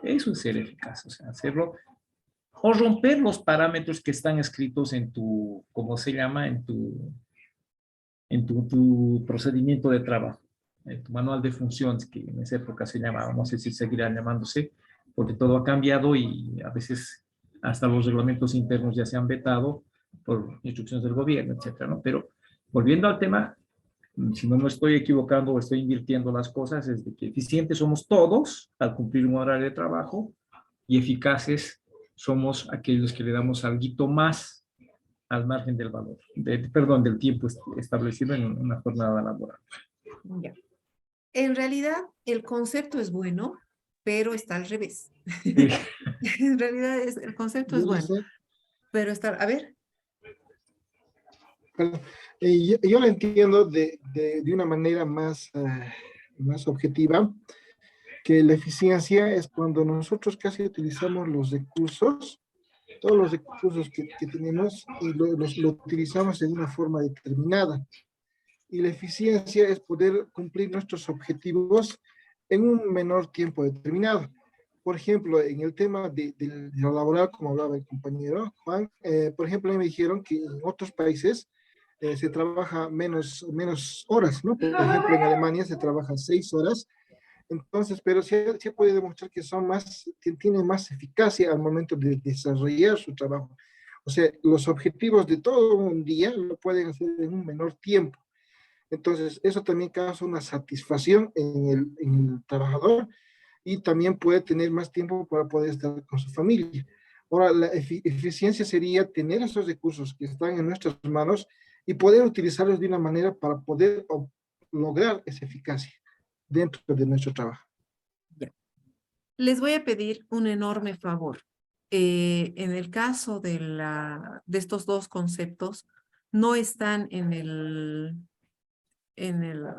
eso es ser eficaz, o sea, hacerlo o romper los parámetros que están escritos en tu, ¿cómo se llama? Tu procedimiento de trabajo, en tu manual de funciones, que en esa época se llamaba, no sé si seguirá llamándose, porque todo ha cambiado y a veces hasta los reglamentos internos ya se han vetado por instrucciones del gobierno, etcétera, ¿no? Pero volviendo al tema, si no me estoy equivocando o estoy invirtiendo las cosas, es de que eficientes somos todos al cumplir un horario de trabajo y eficaces somos aquellos que le damos algo más al margen del valor, perdón, del tiempo establecido en una jornada laboral. Ya. En realidad, el concepto es bueno, pero está al revés. Sí. En realidad, el concepto es Yo le bueno, sé, pero está, a ver, perdón, yo lo entiendo de una manera más, más objetiva, que la eficiencia es cuando nosotros casi utilizamos los recursos, todos los recursos que tenemos y lo utilizamos de una forma determinada. Y la eficiencia es poder cumplir nuestros objetivos en un menor tiempo determinado. Por ejemplo, en el tema de lo laboral, como hablaba el compañero Juan, por ejemplo, me dijeron que en otros países se trabaja menos horas, ¿no? Por ejemplo, en Alemania se trabaja 6 horas. Entonces, pero se puede demostrar que tienen más eficacia al momento de desarrollar su trabajo. O sea, los objetivos de todo un día lo pueden hacer en un menor tiempo. Entonces, eso también causa una satisfacción en el trabajador y también puede tener más tiempo para poder estar con su familia. Ahora, la eficiencia sería tener esos recursos que están en nuestras manos y poder utilizarlos de una manera para poder lograr esa eficacia dentro de nuestro trabajo. ya. Les voy a pedir un enorme favor. En el caso de estos dos conceptos, no están en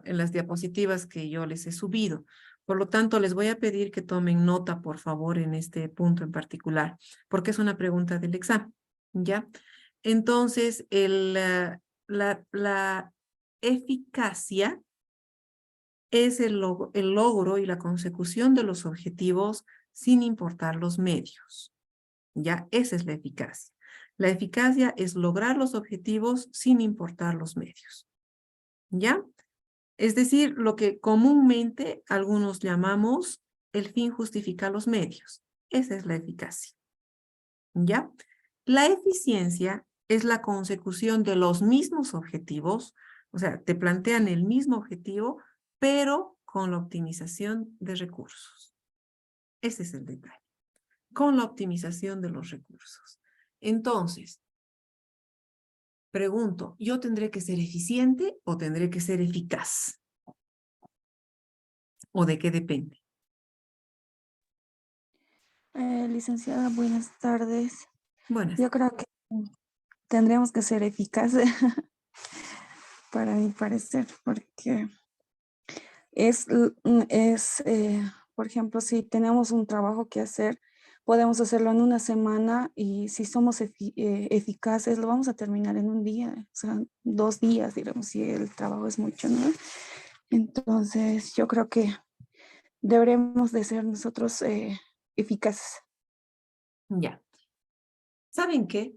las diapositivas que yo les he subido. Por lo tanto, les voy a pedir que tomen nota, por favor, en este punto en particular, porque es una pregunta del examen, ¿ya? Entonces, la eficacia es el logro y la consecución de los objetivos sin importar los medios, ¿ya? Esa es la eficacia. La eficacia es lograr los objetivos sin importar los medios, ¿ya? Es decir, lo que comúnmente algunos llamamos el fin justifica los medios. Esa es la eficacia, ¿ya? La eficiencia es la consecución de los mismos objetivos, o sea, te plantean el mismo objetivo, pero con la optimización de recursos. Ese es el detalle, con la optimización de los recursos. Entonces, pregunto, ¿yo tendré que ser eficiente o tendré que ser eficaz? ¿O de qué depende? Licenciada, buenas tardes. Buenas. Yo creo que tendríamos que ser eficaces para mi parecer, porque es, por ejemplo, si tenemos un trabajo que hacer, podemos hacerlo en una semana y si somos eficaces, lo vamos a terminar en un día, o sea, 2 días, digamos, si el trabajo es mucho, ¿no? Entonces, yo creo que deberemos de ser nosotros eficaces. Ya. ¿Saben qué?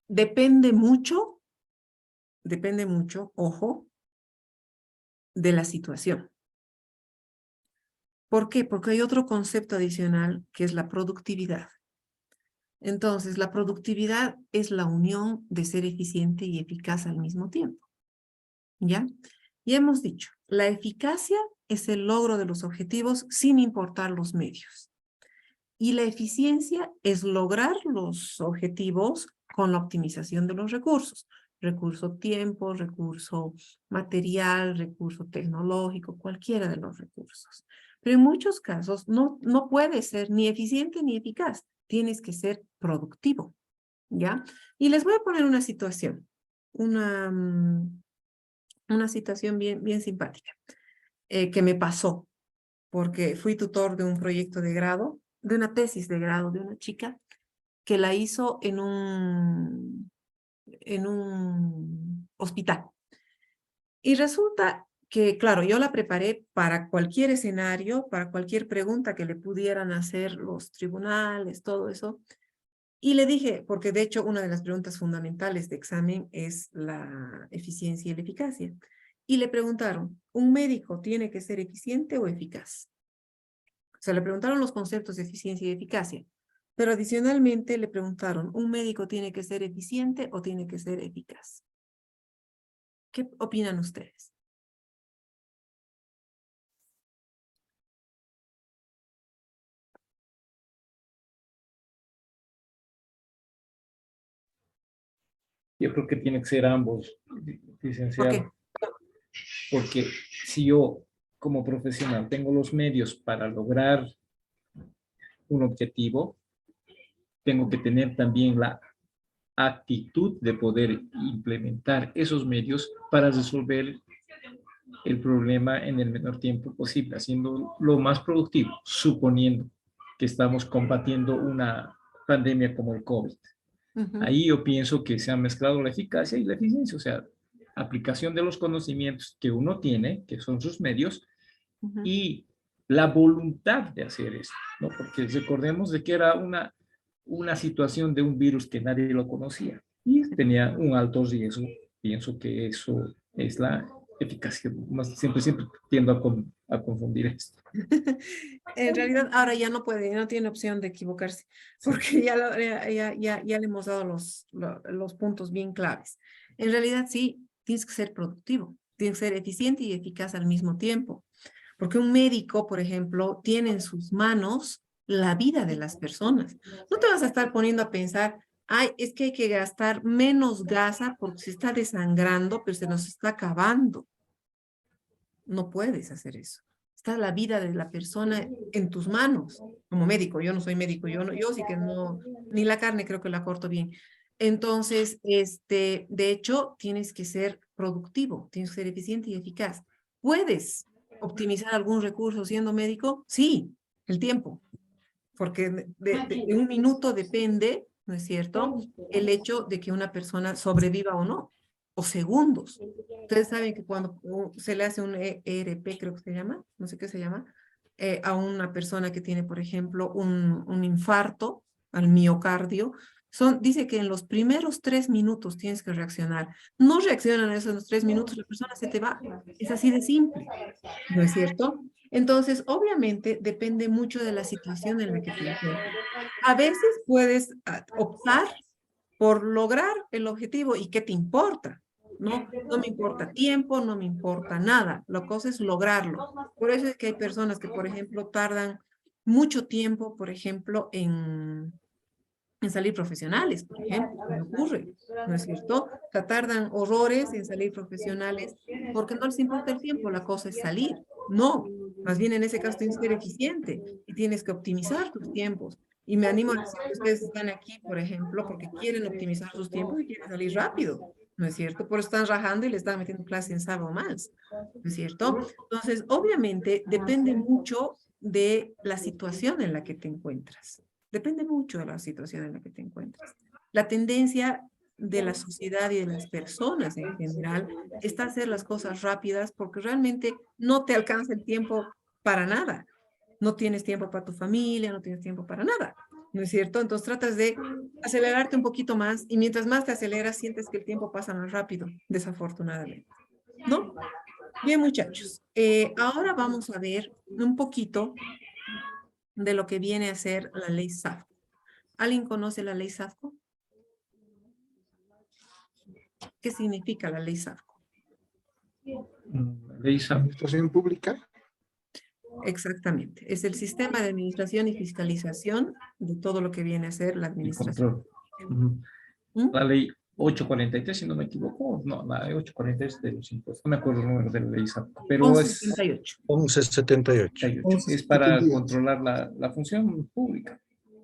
Depende mucho, ojo, de la situación. ¿Por qué? Porque hay otro concepto adicional que es la productividad. Entonces, la productividad es la unión de ser eficiente y eficaz al mismo tiempo. ¿Ya? Y hemos dicho, la eficacia es el logro de los objetivos sin importar los medios. Y la eficiencia es lograr los objetivos con la optimización de los recursos. recurso tiempo, recurso material, recurso tecnológico, cualquiera de los recursos. Pero en muchos casos no puedes ser ni eficiente ni eficaz, tienes que ser productivo, ¿ya? Y les voy a poner una situación, una situación bien simpática que me pasó, porque fui tutor de un proyecto de grado, de una tesis de grado de una chica que la hizo en un hospital. Y resulta que, claro, yo la preparé para cualquier escenario, para cualquier pregunta que le pudieran hacer los tribunales, todo eso. Y le dije, porque de hecho una de las preguntas fundamentales de examen es la eficiencia y la eficacia. Y le preguntaron, ¿un médico tiene que ser eficiente o eficaz? O sea, le preguntaron los conceptos de eficiencia y eficacia, pero adicionalmente le preguntaron, ¿un médico tiene que ser eficiente o tiene que ser eficaz? ¿Qué opinan ustedes? Yo creo que tiene que ser ambos, ¿Por licenciado, qué? porque si yo como profesional tengo los medios para lograr un objetivo, tengo que tener también la actitud de poder implementar esos medios para resolver el problema en el menor tiempo posible, haciendo lo más productivo, suponiendo que estamos combatiendo una pandemia como el COVID. Ahí yo pienso que se ha mezclado la eficacia y la eficiencia, o sea, aplicación de los conocimientos que uno tiene, que son sus medios, y la voluntad de hacer esto, ¿no? Porque recordemos de que era una situación de un virus que nadie lo conocía y tenía un alto riesgo. Pienso que eso es la eficacia. Siempre tiendo a confundir esto. En realidad, ahora ya no puede, ya no tiene opción de equivocarse, porque ya le hemos dado los puntos bien claves. En realidad, sí, tienes que ser productivo, tienes que ser eficiente y eficaz al mismo tiempo, porque un médico, por ejemplo, tiene en sus manos la vida de las personas. No te vas a estar poniendo a pensar, ay, es que hay que gastar menos gasa porque se está desangrando, pero se nos está acabando. No puedes hacer eso. Está la vida de la persona en tus manos. Como médico, yo no soy médico, yo sí que no, ni la carne creo que la corto bien. Entonces, de hecho, tienes que ser productivo, tienes que ser eficiente y eficaz. ¿Puedes optimizar algún recurso siendo médico? Sí, el tiempo, porque de un minuto depende, ¿no es cierto?, el hecho de que una persona sobreviva o no, o segundos. Ustedes saben que cuando se le hace un ERP, creo que se llama, no sé qué se llama, a una persona que tiene, por ejemplo, un infarto al miocardio, dice que en los primeros 3 minutos tienes que reaccionar. No reaccionan esos 3 minutos, la persona se te va. Es así de simple, ¿no es cierto? Entonces, obviamente, depende mucho de la situación en la que te encuentres. A veces puedes optar por lograr el objetivo y qué te importa, ¿no? No me importa tiempo, no me importa nada. La cosa es lograrlo. Por eso es que hay personas que, por ejemplo, tardan mucho tiempo, por ejemplo, en salir profesionales, por ejemplo, me ocurre, ¿no es cierto? O sea, tardan horrores en salir profesionales porque no les importa el tiempo, la cosa es salir. No, más bien en ese caso tienes que ser eficiente y tienes que optimizar tus tiempos. Y me animo a decir que ustedes están aquí, por ejemplo, porque quieren optimizar sus tiempos y quieren salir rápido, ¿no es cierto? Por eso están rajando y le están metiendo clase en sábado más, ¿no es cierto? Entonces, obviamente, depende mucho de la situación en la que te encuentras. Depende mucho de la situación en la que te encuentras. La tendencia de la sociedad y de las personas en general está a hacer las cosas rápidas porque realmente no te alcanza el tiempo para nada. No tienes tiempo para tu familia, no tienes tiempo para nada, ¿no es cierto? Entonces tratas de acelerarte un poquito más y mientras más te aceleras sientes que el tiempo pasa más rápido, desafortunadamente, ¿no? Bien, muchachos, ahora vamos a ver un poquito de lo que viene a ser la ley SAFCO. ¿Alguien conoce la ley SAFCO? ¿Qué significa la ley SAFCO? Administración pública. Exactamente. Es el sistema de administración y fiscalización de todo lo que viene a ser la El administración. control. ¿Mm? La ley 843, si no me equivoco. No, la 843 de los impuestos. No me acuerdo el número de la ley SAPCO, pero es 1178. 1178. 78. Es para 1178. controlar la función pública.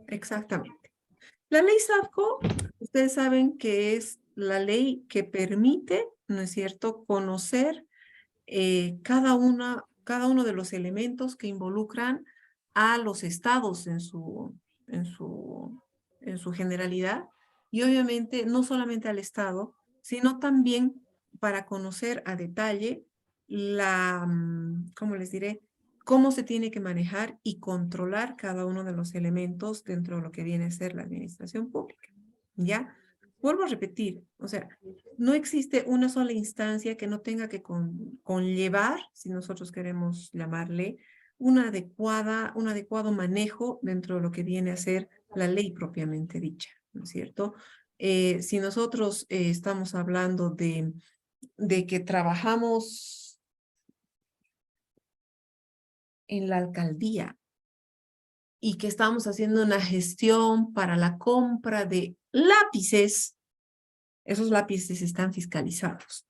Exactamente. La ley SAFCO, ustedes saben que es la ley que permite, ¿no es cierto?, conocer cada uno de los elementos que involucran a los estados en su, en su generalidad, y obviamente no solamente al estado, sino también para conocer a detalle ¿cómo les diré? Cómo se tiene que manejar y controlar cada uno de los elementos dentro de lo que viene a ser la administración pública. ¿Ya? Vuelvo a repetir, o sea, no existe una sola instancia que no tenga que conllevar, si nosotros queremos llamarle, un adecuado manejo dentro de lo que viene a ser la ley propiamente dicha, ¿no es cierto? Si nosotros estamos hablando de que trabajamos en la alcaldía y que estamos haciendo una gestión para la compra de lápices, esos lápices están fiscalizados,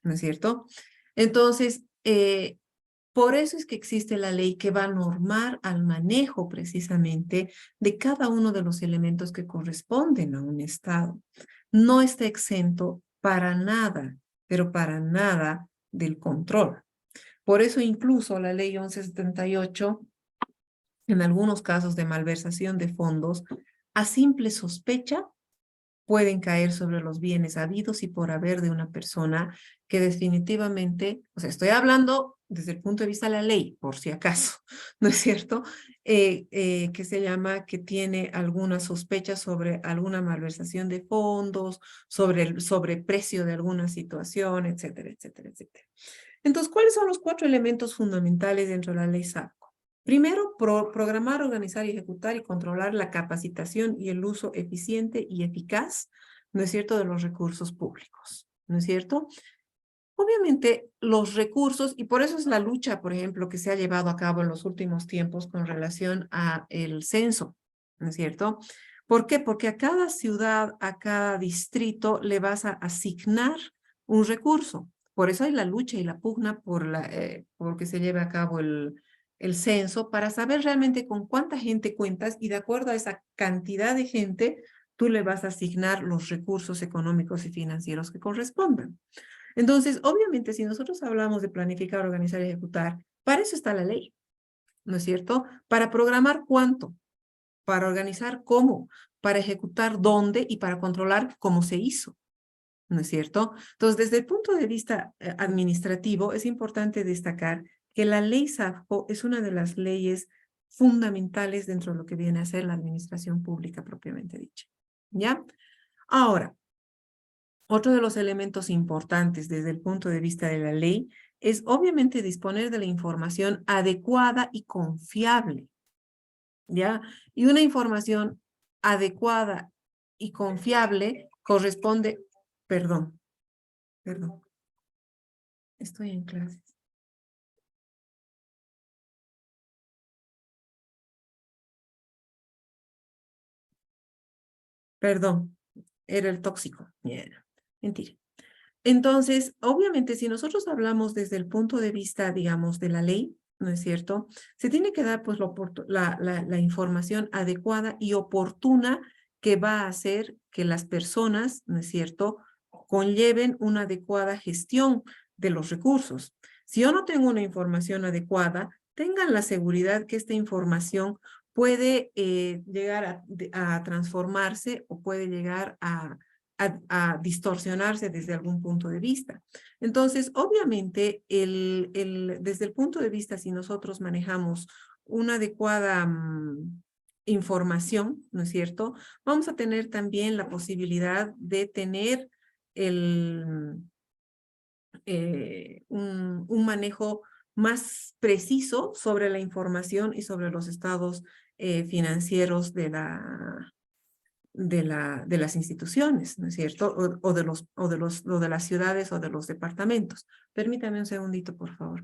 ¿no es cierto? Entonces, por eso es que existe la ley que va a normar al manejo precisamente de cada uno de los elementos que corresponden a un Estado. No está exento para nada, pero para nada del control. Por eso incluso la ley 1178, en algunos casos de malversación de fondos, a simple sospecha, pueden caer sobre los bienes habidos y por haber de una persona que definitivamente, o sea, estoy hablando desde el punto de vista de la ley, por si acaso, ¿no es cierto? Que se llama que tiene alguna sospecha sobre alguna malversación de fondos, sobre el sobreprecio de alguna situación, etcétera, etcétera, etcétera. Entonces, ¿cuáles son los 4 elementos fundamentales dentro de la ley SAFCO? Primero, programar, organizar y ejecutar y controlar la capacitación y el uso eficiente y eficaz, ¿no es cierto?, de los recursos públicos, ¿no es cierto? Obviamente, los recursos, y por eso es la lucha, por ejemplo, que se ha llevado a cabo en los últimos tiempos con relación a el censo, ¿no es cierto? ¿Por qué? Porque a cada ciudad, a cada distrito le vas a asignar un recurso. Por eso hay la lucha y la pugna por que se lleve a cabo el censo para saber realmente con cuánta gente cuentas y de acuerdo a esa cantidad de gente, tú le vas a asignar los recursos económicos y financieros que correspondan. Entonces, obviamente, si nosotros hablamos de planificar, organizar y ejecutar, para eso está la ley, ¿no es cierto? Para programar cuánto, para organizar cómo, para ejecutar dónde y para controlar cómo se hizo, ¿no es cierto? Entonces, desde el punto de vista administrativo, es importante destacar que la ley SAFCO es una de las leyes fundamentales dentro de lo que viene a ser la administración pública propiamente dicha, ¿ya? Ahora, otro de los elementos importantes desde el punto de vista de la ley es obviamente disponer de la información adecuada y confiable, ¿ya? Y una información adecuada y confiable corresponde, perdón, estoy en clases. Perdón, era el tóxico. Mentira. Entonces, obviamente, si nosotros hablamos desde el punto de vista, digamos, de la ley, ¿no es cierto? Se tiene que dar, pues, la información adecuada y oportuna que va a hacer que las personas, ¿no es cierto?, conlleven una adecuada gestión de los recursos. Si yo no tengo una información adecuada, tengan la seguridad que esta información puede llegar a transformarse o puede llegar a distorsionarse desde algún punto de vista. Entonces, obviamente, desde el punto de vista, si nosotros manejamos una adecuada información, ¿no es cierto? Vamos a tener también la posibilidad de tener un manejo más preciso sobre la información y sobre los estados financieros de las instituciones, ¿no es cierto? O de las ciudades o de los departamentos. Permítame un segundito, por favor.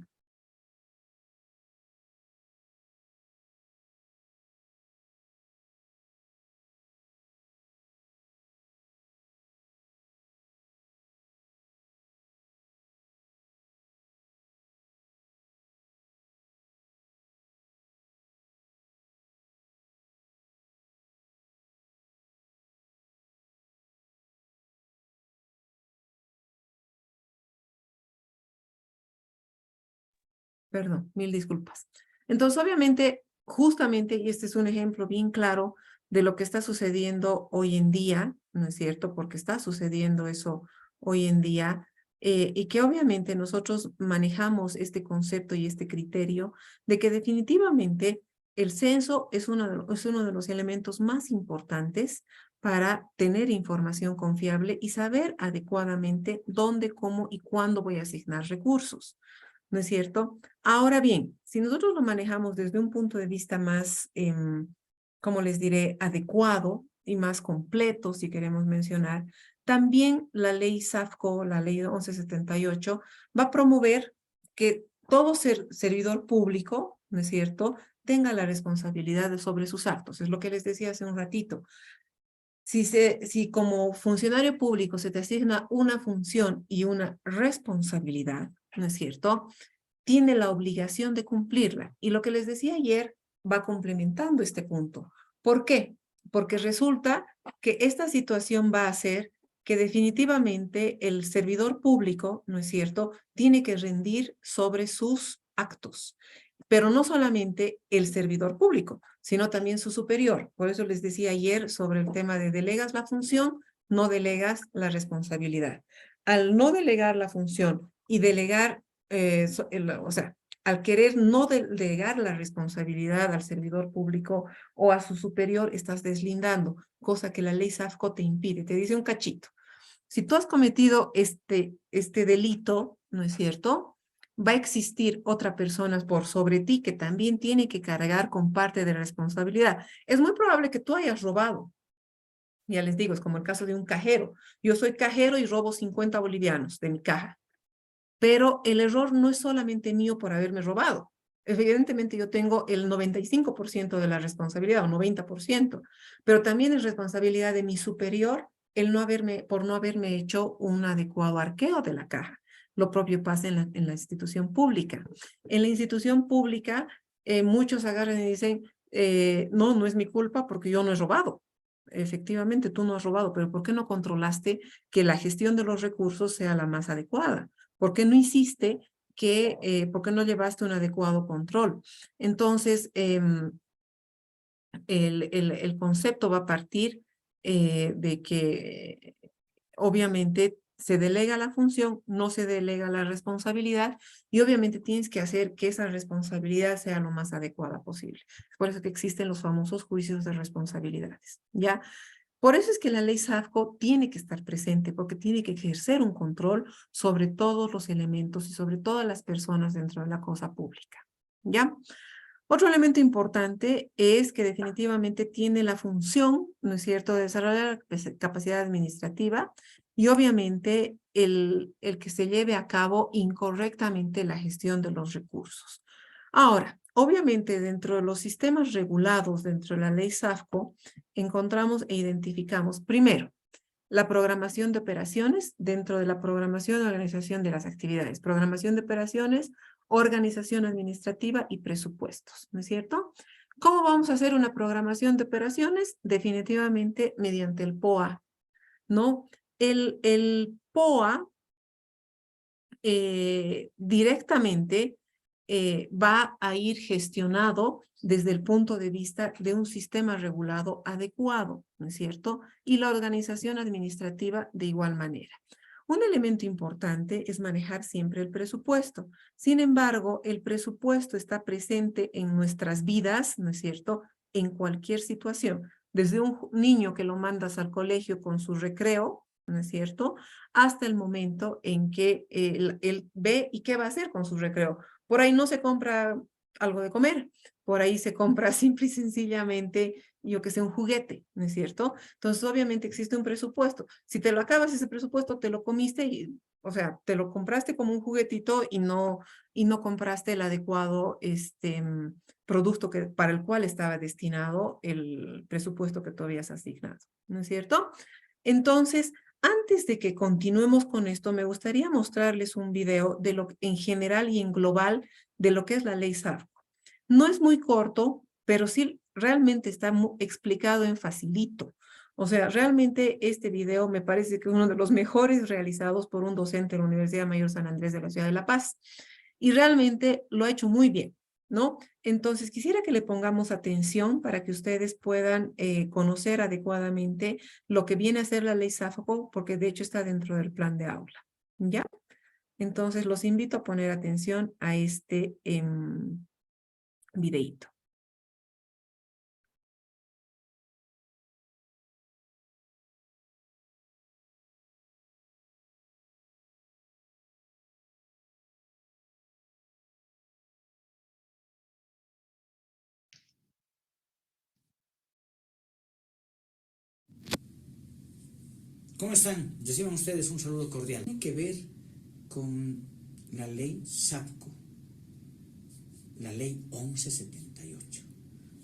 Perdón, mil disculpas. Entonces, obviamente, justamente, y este es un ejemplo bien claro de lo que está sucediendo hoy en día, ¿no es cierto? Porque está sucediendo eso hoy en día, y que obviamente nosotros manejamos este concepto y este criterio de que definitivamente el censo es uno de los elementos más importantes para tener información confiable y saber adecuadamente dónde, cómo y cuándo voy a asignar recursos, ¿no es cierto? Ahora bien, si nosotros lo manejamos desde un punto de vista más, como les diré, adecuado y más completo, si queremos mencionar, también la ley SAFCO, la ley 1178, va a promover que todo servidor público, ¿no es cierto?, tenga la responsabilidad sobre sus actos. Es lo que les decía hace un ratito. Si como funcionario público se te asigna una función y una responsabilidad, ¿no es cierto?, tiene la obligación de cumplirla. Y lo que les decía ayer va complementando este punto. ¿Por qué? Porque resulta que esta situación va a hacer que definitivamente el servidor público, ¿no es cierto?, tiene que rendir sobre sus actos. Pero no solamente el servidor público, sino también su superior. Por eso les decía ayer sobre el tema de delegas la función, no delegas la responsabilidad. Al no delegar la función y delegar, o sea, al querer no delegar la responsabilidad al servidor público o a su superior, estás deslindando, cosa que la ley SAFCO te impide. Te dice un cachito. Si tú has cometido este delito, ¿no es cierto?, va a existir otra persona por sobre ti que también tiene que cargar con parte de responsabilidad. Es muy probable que tú hayas robado. Ya les digo, es como el caso de un cajero. Yo soy cajero y robo 50 bolivianos de mi caja. Pero el error no es solamente mío por haberme robado. Evidentemente yo tengo el 95% de la responsabilidad o 90%, pero también es responsabilidad de mi superior por no haberme hecho un adecuado arqueo de la caja. Lo propio pasa en la institución pública. En la institución pública, muchos agarran y dicen, no, no es mi culpa porque yo no he robado. Efectivamente, tú no has robado, pero ¿por qué no controlaste que la gestión de los recursos sea la más adecuada? ¿Por qué no hiciste por qué no llevaste un adecuado control? Entonces, el concepto va a partir de que obviamente se delega la función, no se delega la responsabilidad y obviamente tienes que hacer que esa responsabilidad sea lo más adecuada posible. Es por eso que existen los famosos juicios de responsabilidades, ¿ya? Por eso es que la ley SAFCO tiene que estar presente, porque tiene que ejercer un control sobre todos los elementos y sobre todas las personas dentro de la cosa pública, ¿ya? Otro elemento importante es que definitivamente tiene la función, ¿no es cierto?, de desarrollar capacidad administrativa y obviamente el que se lleve a cabo incorrectamente la gestión de los recursos. Ahora, obviamente dentro de los sistemas regulados dentro de la ley SAFCO, encontramos e identificamos primero la programación de operaciones dentro de la programación y organización de las actividades. Programación de operaciones, organización administrativa y presupuestos, ¿no es cierto? ¿Cómo vamos a hacer una programación de operaciones? Definitivamente mediante el POA, ¿no? El POA directamente va a ir gestionado desde el punto de vista de un sistema regulado adecuado, ¿no es cierto? Y la organización administrativa de igual manera. Un elemento importante es manejar siempre el presupuesto. Sin embargo, el presupuesto está presente en nuestras vidas, ¿no es cierto?, en cualquier situación. Desde un niño que lo mandas al colegio con su recreo, ¿no es cierto?, hasta el momento en que él ve y qué va a hacer con su recreo. Por ahí no se compra algo de comer, por ahí se compra simple y sencillamente, yo que sé, un juguete, ¿no es cierto? Entonces, obviamente existe un presupuesto. Si te lo acabas ese presupuesto, te lo comiste y, o sea, te lo compraste como un juguetito y no compraste el adecuado producto para el cual estaba destinado el presupuesto que tú habías asignado, ¿no es cierto? Entonces, antes de que continuemos con esto, me gustaría mostrarles un video de lo en general y en global de lo que es la ley SAFCO. No es muy corto, pero sí realmente está explicado en facilito. O sea, realmente este video me parece que es uno de los mejores realizados por un docente de la Universidad Mayor San Andrés de la Ciudad de La Paz. y realmente lo ha hecho muy bien, ¿no? Entonces, quisiera que le pongamos atención para que ustedes puedan conocer adecuadamente lo que viene a ser la ley SAFCO, porque de hecho está dentro del plan de aula, ¿ya? Entonces, los invito a poner atención a este videíto. ¿Cómo están? Reciban ustedes un saludo cordial. Tiene que ver con la ley SAFCO, la ley 1178.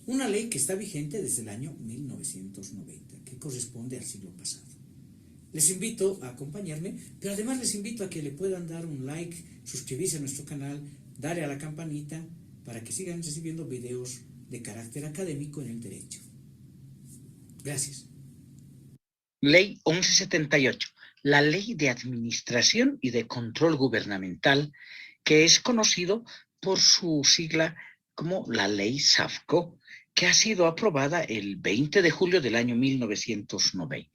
Una ley que está vigente desde el año 1990, que corresponde al siglo pasado. Les invito a acompañarme, pero además les invito a que le puedan dar un like, suscribirse a nuestro canal, darle a la campanita para que sigan recibiendo videos de carácter académico en el derecho. Gracias. Ley 1178, la Ley de Administración y de Control Gubernamental, que es conocido por su sigla como la Ley SAFCO, que ha sido aprobada el 20 de julio del año 1990.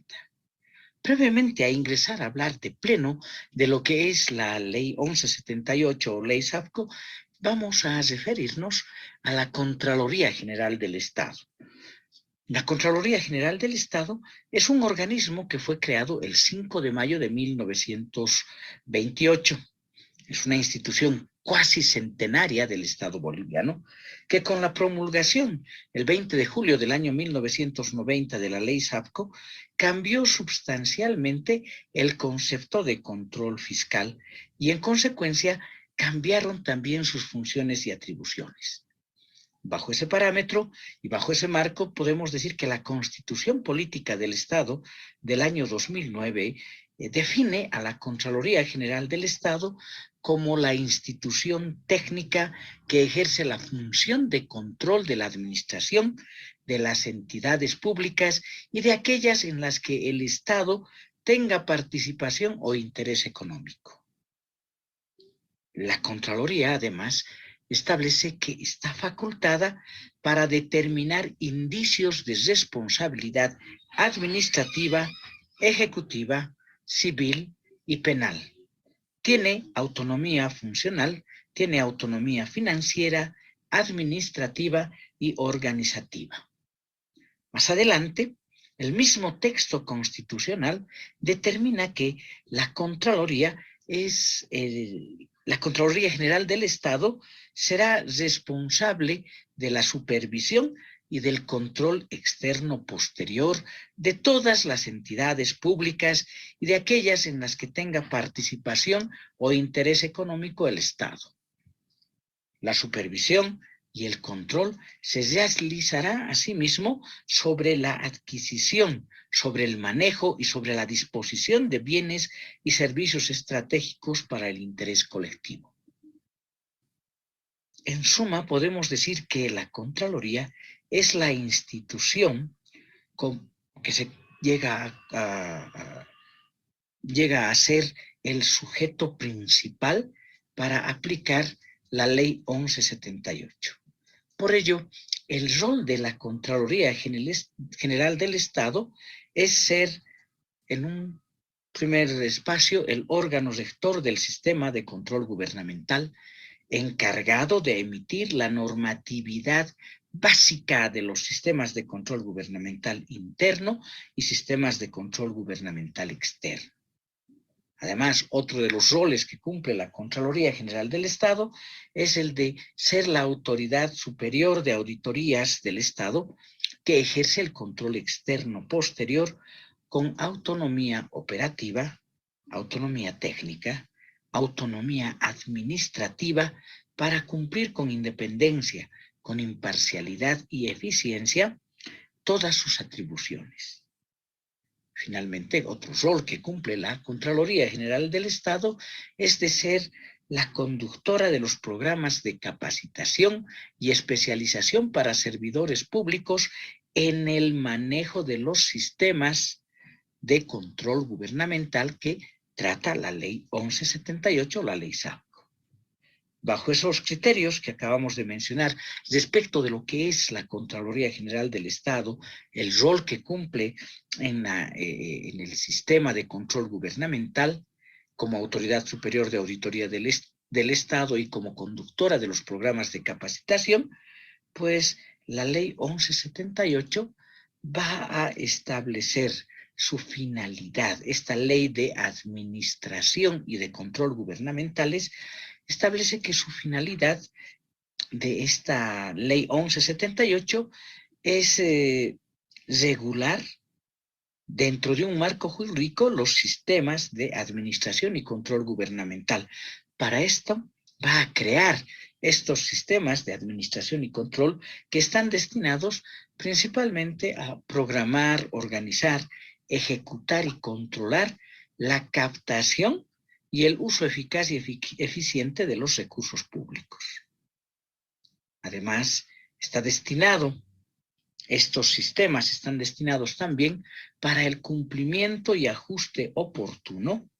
Previamente a ingresar a hablar de pleno de lo que es la Ley 1178 o Ley SAFCO, vamos a referirnos a la Contraloría General del Estado. La Contraloría General del Estado es un organismo que fue creado el 5 de mayo de 1928. Es una institución cuasi centenaria del Estado boliviano que con la promulgación el 20 de julio del año 1990 de la Ley SAFCO cambió sustancialmente el concepto de control fiscal y en consecuencia cambiaron también sus funciones y atribuciones. Bajo ese parámetro y bajo ese marco podemos decir que la Constitución Política del Estado del año 2009 define a la Contraloría General del Estado como la institución técnica que ejerce la función de control de la administración de las entidades públicas y de aquellas en las que el Estado tenga participación o interés económico. La Contraloría, además, establece que está facultada para determinar indicios de responsabilidad administrativa, ejecutiva, civil y penal. Tiene autonomía funcional, tiene autonomía financiera, administrativa y organizativa. Más adelante, el mismo texto constitucional determina que la Contraloría la Contraloría General del Estado será responsable de la supervisión y del control externo posterior de todas las entidades públicas y de aquellas en las que tenga participación o interés económico el Estado. La supervisión y el control se realizará asimismo sobre la adquisición, sobre el manejo y sobre la disposición de bienes y servicios estratégicos para el interés colectivo. En suma, podemos decir que la Contraloría es la institución que se llega a ser el sujeto principal para aplicar la Ley 1178. Por ello, el rol de la Contraloría General del Estado es ser, en un primer espacio, el órgano rector del sistema de control gubernamental, encargado de emitir la normatividad básica de los sistemas de control gubernamental interno y sistemas de control gubernamental externo. Además, otro de los roles que cumple la Contraloría General del Estado es el de ser la autoridad superior de auditorías del Estado que ejerce el control externo posterior con autonomía operativa, autonomía técnica, autonomía administrativa para cumplir con independencia, con imparcialidad y eficiencia todas sus atribuciones. Finalmente, otro rol que cumple la Contraloría General del Estado es de ser la conductora de los programas de capacitación y especialización para servidores públicos en el manejo de los sistemas de control gubernamental que trata la Ley 1178, la Ley SAFCO. bajo esos criterios que acabamos de mencionar respecto de lo que es la Contraloría General del Estado, el rol que cumple en el sistema de control gubernamental como autoridad superior de auditoría del Estado y como conductora de los programas de capacitación, pues la ley 1178 va a establecer su finalidad. Esta ley de administración y de control gubernamentales establece que su finalidad de esta ley 1178 es regular dentro de un marco jurídico los sistemas de administración y control gubernamental. Para esto va a crear estos sistemas de administración y control que están destinados principalmente a programar, organizar, ejecutar y controlar la captación y el uso eficaz y eficiente de los recursos públicos. Además, estos sistemas están destinados también para el cumplimiento y ajuste oportuno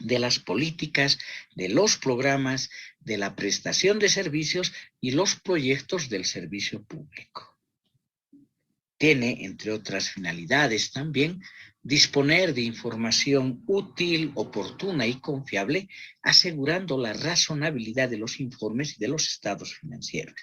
de las políticas, de los programas, de la prestación de servicios y los proyectos del servicio público. Tiene, entre otras finalidades también, disponer de información útil, oportuna y confiable, asegurando la razonabilidad de los informes y de los estados financieros.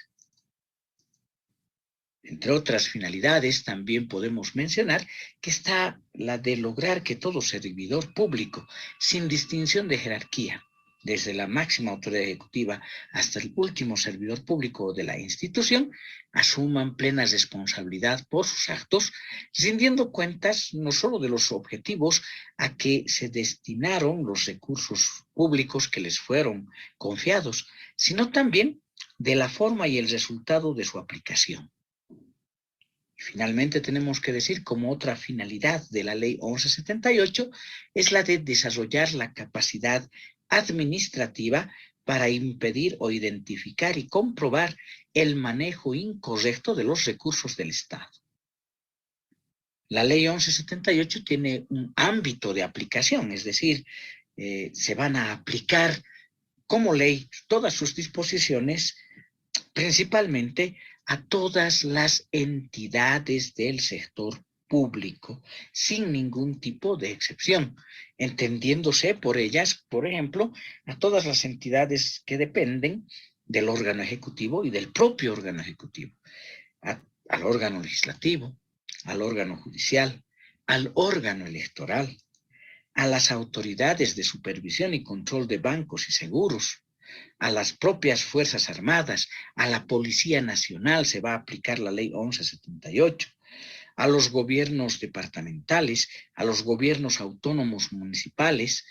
Entre otras finalidades, también podemos mencionar que está la de lograr que todo servidor público, sin distinción de jerarquía, desde la máxima autoridad ejecutiva hasta el último servidor público de la institución, asuman plena responsabilidad por sus actos, rindiendo cuentas no solo de los objetivos a que se destinaron los recursos públicos que les fueron confiados, sino también de la forma y el resultado de su aplicación. Finalmente, tenemos que decir como otra finalidad de la ley 1178 es la de desarrollar la capacidad administrativa para impedir o identificar y comprobar el manejo incorrecto de los recursos del Estado. La ley 1178 tiene un ámbito de aplicación, es decir, se van a aplicar como ley todas sus disposiciones, principalmente a todas las entidades del sector público, sin ningún tipo de excepción, entendiéndose por ellas, por ejemplo, a todas las entidades que dependen del órgano ejecutivo y del propio órgano ejecutivo, al órgano legislativo, al órgano judicial, al órgano electoral, a las autoridades de supervisión y control de bancos y seguros, a las propias Fuerzas Armadas, a la Policía Nacional se va a aplicar la ley 1178, a los gobiernos departamentales, a los gobiernos autónomos municipales,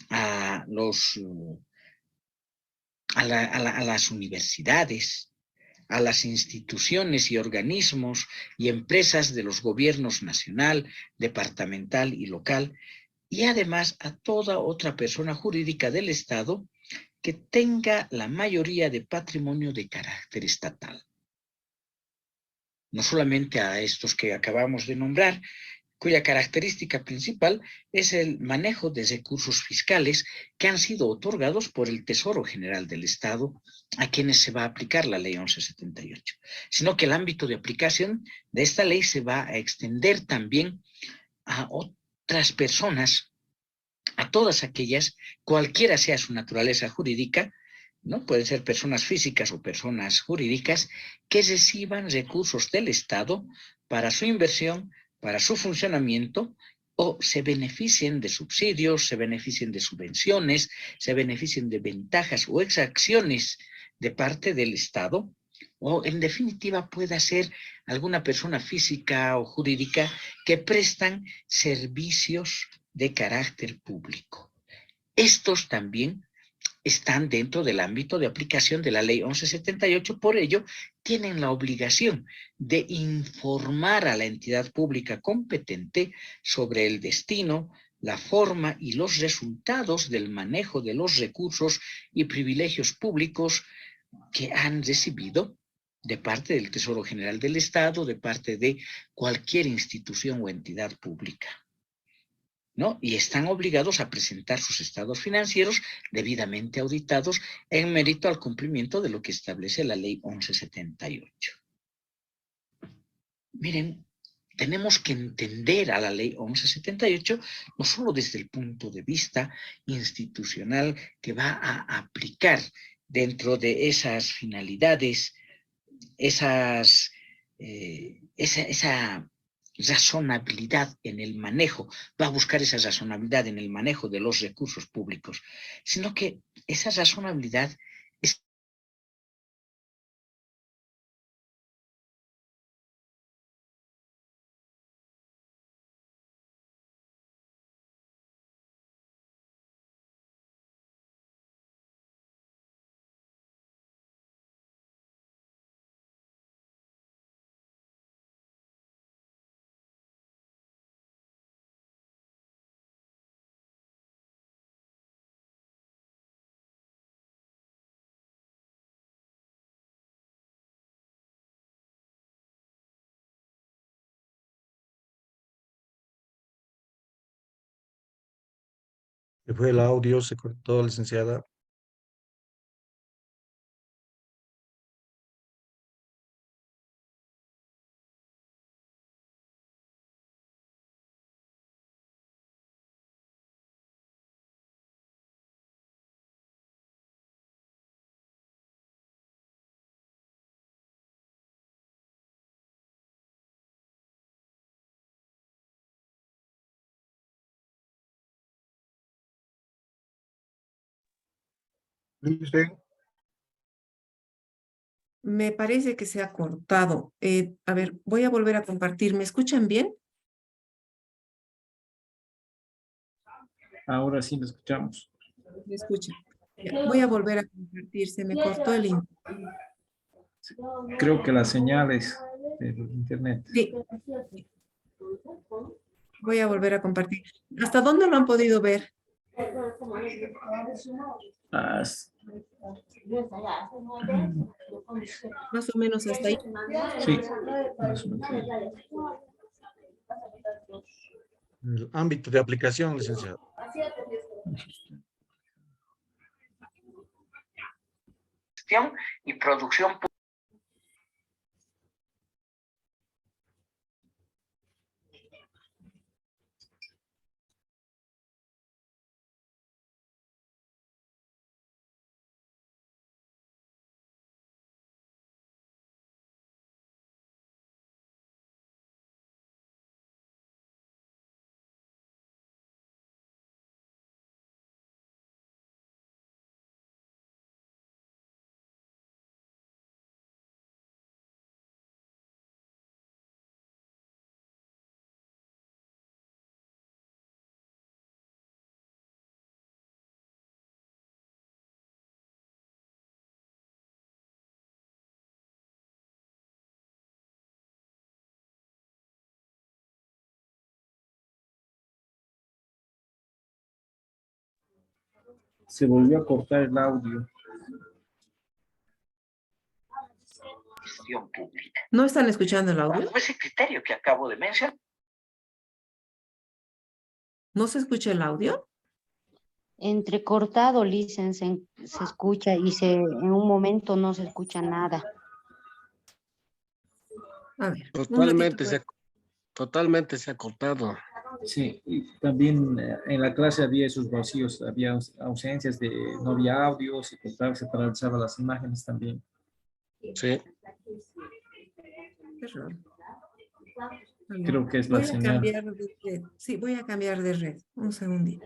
a las universidades, a las instituciones y organismos y empresas de los gobiernos nacional, departamental y local, y además a toda otra persona jurídica del Estado que tenga la mayoría de patrimonio de carácter estatal. No solamente a estos que acabamos de nombrar, cuya característica principal es el manejo de recursos fiscales que han sido otorgados por el Tesoro General del Estado, a quienes se va a aplicar la ley 1178, sino que el ámbito de aplicación de esta ley se va a extender también a otras personas, a todas aquellas, cualquiera sea su naturaleza jurídica, ¿no? Pueden ser personas físicas o personas jurídicas que reciban recursos del Estado para su inversión, para su funcionamiento, o se beneficien de subsidios, se beneficien de subvenciones, se beneficien de ventajas o exacciones de parte del Estado, o en definitiva pueda ser alguna persona física o jurídica que prestan servicios de carácter público. Estos también están dentro del ámbito de aplicación de la ley 1178, por ello tienen la obligación de informar a la entidad pública competente sobre el destino, la forma y los resultados del manejo de los recursos y privilegios públicos que han recibido de parte del Tesoro General del Estado, de parte de cualquier institución o entidad pública. ¿no? Y están obligados a presentar sus estados financieros debidamente auditados en mérito al cumplimiento de lo que establece la ley 1178. Miren, tenemos que entender a la ley 1178 no solo desde el punto de vista institucional que va a aplicar dentro de esas finalidades, esa razonabilidad en el manejo, va a buscar esa razonabilidad en el manejo de los recursos públicos, sino que esa razonabilidad es Se fue el audio, se cortó, licenciada. Listo. Me parece que se ha cortado. A ver, voy a volver a compartir. ¿Me escuchan bien? Ahora sí lo escuchamos. ¿Me escuchan? Ya, voy a volver a compartir. Se me cortó el internet. Creo que las señales del internet. Sí, voy a volver a compartir. ¿Hasta dónde lo han podido ver? Ah, Más o menos hasta ahí. sí, más o menos. El ámbito de aplicación, licenciado. gestión y producción. Se volvió a cortar el audio. Gestión pública. ¿No están escuchando el audio? Bajo ese criterio que acabo de mencionar. ¿No se escucha el audio? Entrecortado, Licen, se escucha y en un momento no se escucha nada. A ver, un ratito. Totalmente se ha cortado. Sí, y también en la clase había esos vacíos, había ausencias de, no había audios y se paralizaban las imágenes también. Sí. Qué raro. Creo que es la Voy a señal. cambiar de red. Sí, voy a cambiar de red. Un segundito.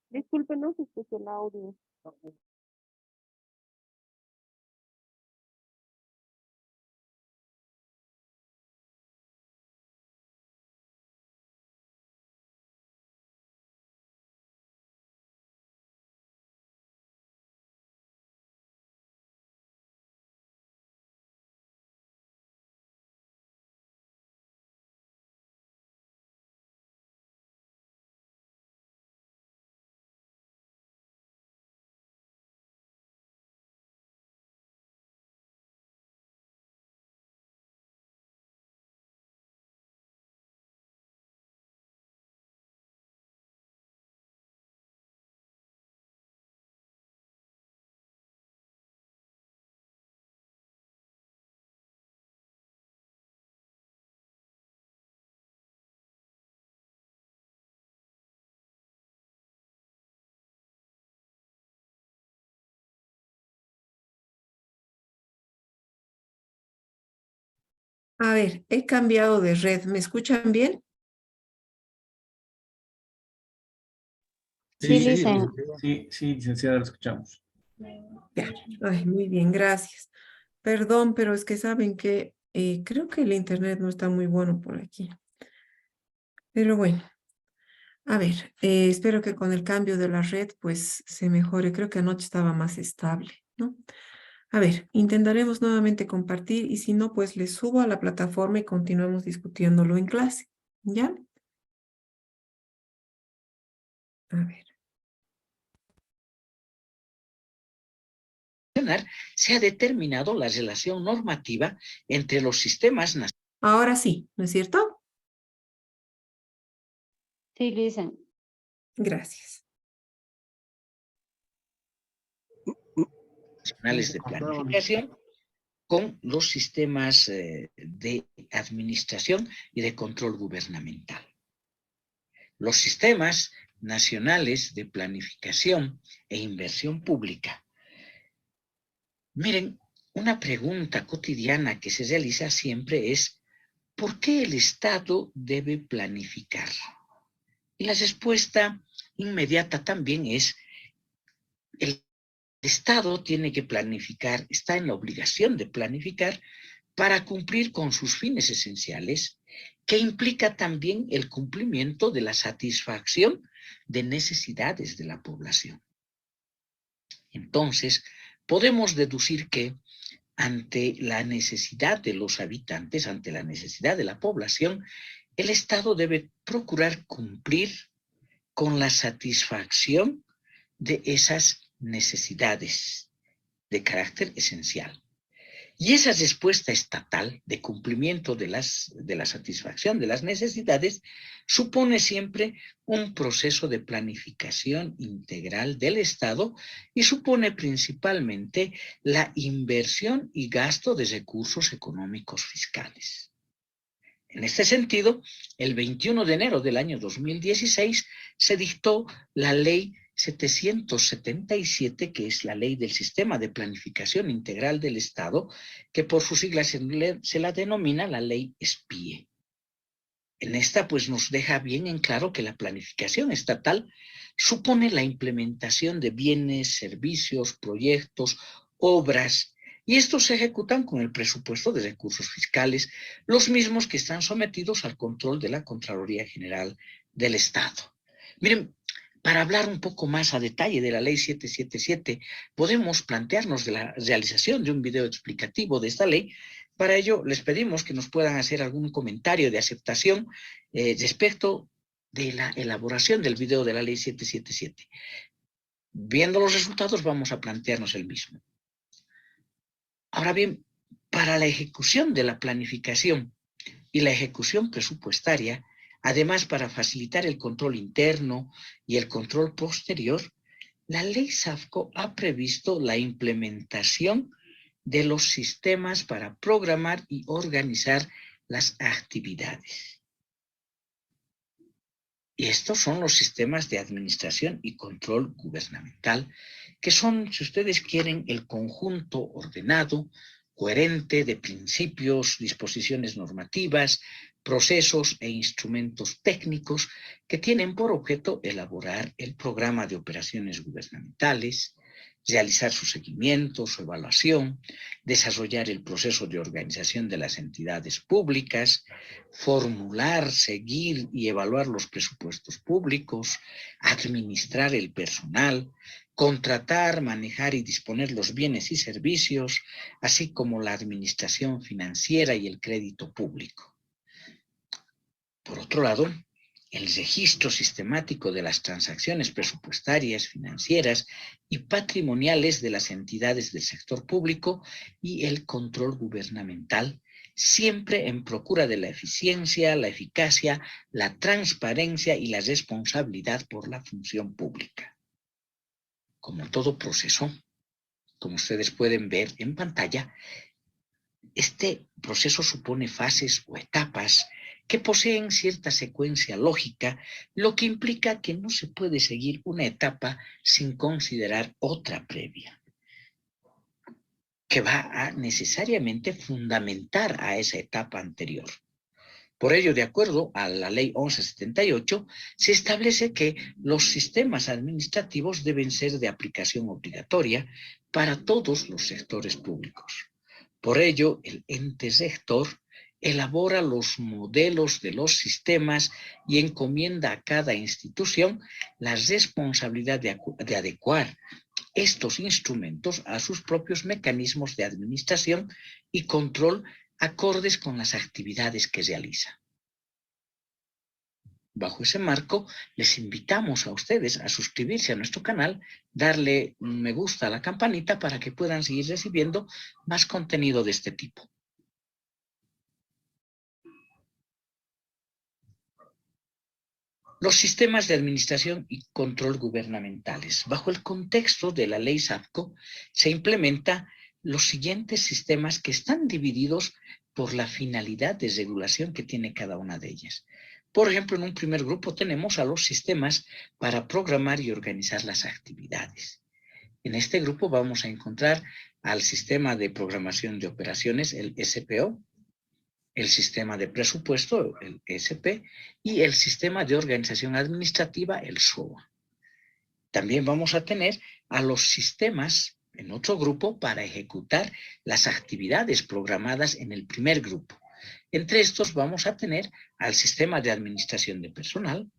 Disculpe, no se escucha el audio. A ver, he cambiado de red. ¿Me escuchan bien? Sí, Sí, Lisa. Sí, licenciada, la escuchamos. Ya. Ay, muy bien, gracias. Perdón, pero es que saben que creo que el internet no está muy bueno por aquí. Pero bueno, a ver, espero que con el cambio de la red pues se mejore. Creo que anoche estaba más estable, ¿no? A ver, intentaremos nuevamente compartir y si no, pues les subo a la plataforma y continuamos discutiéndolo en clase. ¿Ya? A ver. Se ha determinado la relación normativa entre los sistemas nacionales. Ahora sí, ¿no es cierto? Sí, Lisa. Gracias. De planificación con los sistemas de administración y de control gubernamental. Los sistemas nacionales de planificación e inversión pública. Miren, una pregunta cotidiana que se realiza siempre es, ¿por qué el Estado debe planificar? Y la respuesta inmediata también es, el Estado tiene que planificar, está en la obligación de planificar para cumplir con sus fines esenciales, que implica también el cumplimiento de la satisfacción de necesidades de la población. Entonces, podemos deducir que ante la necesidad de los habitantes, ante la necesidad de la población, el Estado debe procurar cumplir con la satisfacción de esas necesidades de carácter esencial. Y esa respuesta estatal de cumplimiento de la satisfacción de las necesidades supone siempre un proceso de planificación integral del Estado y supone principalmente la inversión y gasto de recursos económicos fiscales. En este sentido, el 21 de enero del año 2016 se dictó la Ley 777, que es la Ley del Sistema de Planificación Integral del Estado, que por sus siglas se la denomina la Ley SPIE. En esta, pues, nos deja bien en claro que la planificación estatal supone la implementación de bienes, servicios, proyectos, obras, y estos se ejecutan con el presupuesto de recursos fiscales, los mismos que están sometidos al control de la Contraloría General del Estado. Miren, para hablar un poco más a detalle de la Ley 777, podemos plantearnos de la realización de un video explicativo de esta ley. Para ello, les pedimos que nos puedan hacer algún comentario de aceptación respecto de la elaboración del video de la Ley 777. Viendo los resultados, vamos a plantearnos el mismo. Ahora bien, para la ejecución de la planificación y la ejecución presupuestaria, además para facilitar el control interno y el control posterior, la Ley SAFCO ha previsto la implementación de los sistemas para programar y organizar las actividades. Y estos son los sistemas de administración y control gubernamental, que son, si ustedes quieren, el conjunto ordenado, coherente de principios, disposiciones normativas, procesos e instrumentos técnicos que tienen por objeto elaborar el programa de operaciones gubernamentales, realizar su seguimiento, su evaluación, desarrollar el proceso de organización de las entidades públicas, formular, seguir y evaluar los presupuestos públicos, administrar el personal, contratar, manejar y disponer los bienes y servicios, así como la administración financiera y el crédito público. Por otro lado, el registro sistemático de las transacciones presupuestarias, financieras y patrimoniales de las entidades del sector público y el control gubernamental, siempre en procura de la eficiencia, la eficacia, la transparencia y la responsabilidad por la función pública. Como todo proceso, como ustedes pueden ver en pantalla, este proceso supone fases o etapas que poseen cierta secuencia lógica, lo que implica que no se puede seguir una etapa sin considerar otra previa, que va a necesariamente fundamentar a esa etapa anterior. Por ello, de acuerdo a la Ley 1178, se establece que los sistemas administrativos deben ser de aplicación obligatoria para todos los sectores públicos. Por ello, el ente rector elabora los modelos de los sistemas y encomienda a cada institución la responsabilidad de adecuar estos instrumentos a sus propios mecanismos de administración y control acordes con las actividades que realiza. Bajo ese marco, les invitamos a ustedes a suscribirse a nuestro canal, darle un me gusta a la campanita para que puedan seguir recibiendo más contenido de este tipo. Los sistemas de administración y control gubernamentales. Bajo el contexto de la Ley SAFCO, se implementa los siguientes sistemas que están divididos por la finalidad de regulación que tiene cada una de ellas. Por ejemplo, en un primer grupo tenemos a los sistemas para programar y organizar las actividades. En este grupo vamos a encontrar al sistema de programación de operaciones, el SPO, el sistema de presupuesto, el SP, y el sistema de organización administrativa, el SOA. También vamos a tener a los sistemas en otro grupo para ejecutar las actividades programadas en el primer grupo. Entre estos vamos a tener al sistema de administración de personal,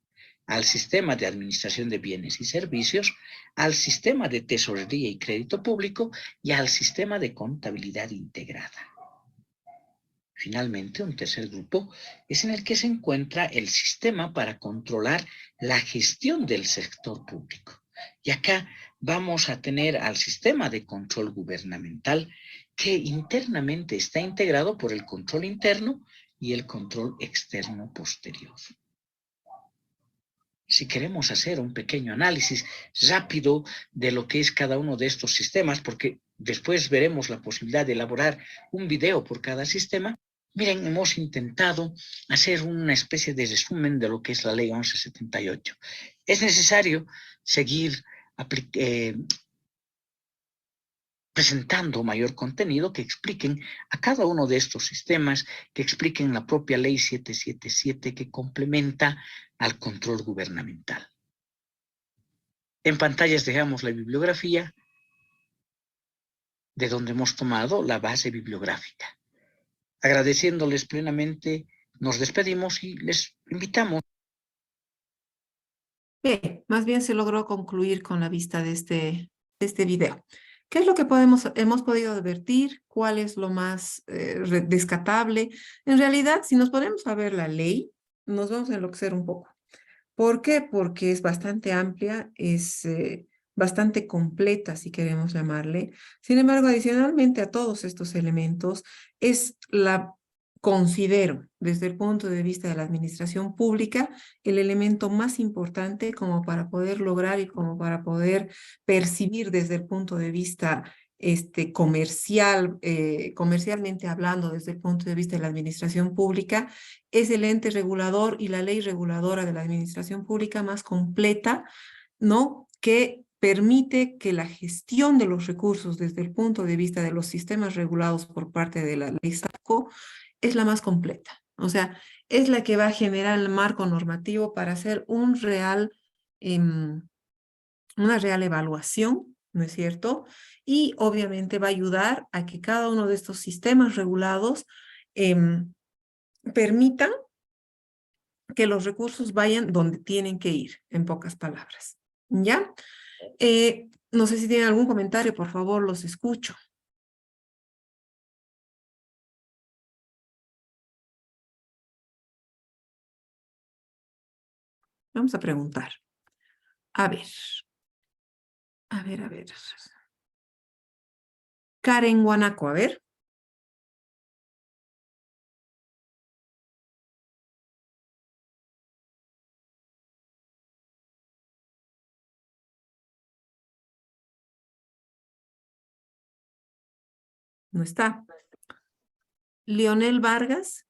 al sistema de administración de bienes y servicios, al sistema de tesorería y crédito público y al sistema de contabilidad integrada. Finalmente, un tercer grupo es en el que se encuentra el sistema para controlar la gestión del sector público. Y acá vamos a tener al sistema de control gubernamental que internamente está integrado por el control interno y el control externo posterior. Si queremos hacer un pequeño análisis rápido de lo que es cada uno de estos sistemas, porque después veremos la posibilidad de elaborar un video por cada sistema, miren, hemos intentado hacer una especie de resumen de lo que es la Ley 1178. Es necesario seguir presentando mayor contenido que expliquen a cada uno de estos sistemas, que expliquen la propia Ley 777 que complementa al control gubernamental. En pantallas dejamos la bibliografía de donde hemos tomado la base bibliográfica. Agradeciéndoles plenamente, nos despedimos y les invitamos. Bien, más bien se logró concluir con la vista de este video. ¿Qué es lo que hemos podido advertir? ¿Cuál es lo más rescatable? En realidad, si nos ponemos a ver la ley, nos vamos a enloquecer un poco. ¿Por qué? Porque es bastante amplia, es bastante completa, si queremos llamarle. Sin embargo, adicionalmente a todos estos elementos, considero, desde el punto de vista de la administración pública, el elemento más importante como para poder lograr y como para poder percibir desde el punto de vista comercialmente hablando, desde el punto de vista de la administración pública, es el ente regulador y la ley reguladora de la administración pública más completa, ¿no? Que permite que la gestión de los recursos desde el punto de vista de los sistemas regulados por parte de la ley SAPCO es la más completa. O sea, es la que va a generar el marco normativo para hacer una real evaluación, ¿no es cierto? Y obviamente va a ayudar a que cada uno de estos sistemas regulados permitan que los recursos vayan donde tienen que ir, en pocas palabras. ¿Ya? No sé si tienen algún comentario, por favor, los escucho. Vamos a preguntar. A ver. A ver, a ver. Karen Guanaco, a ver. No está. Leonel Vargas.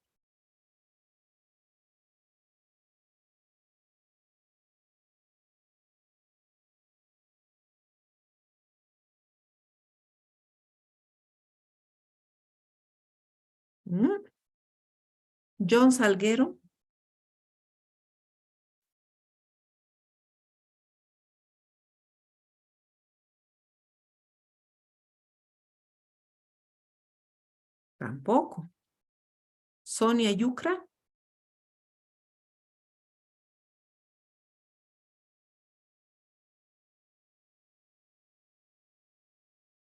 John Salguero. Tampoco. Sonia Yucra.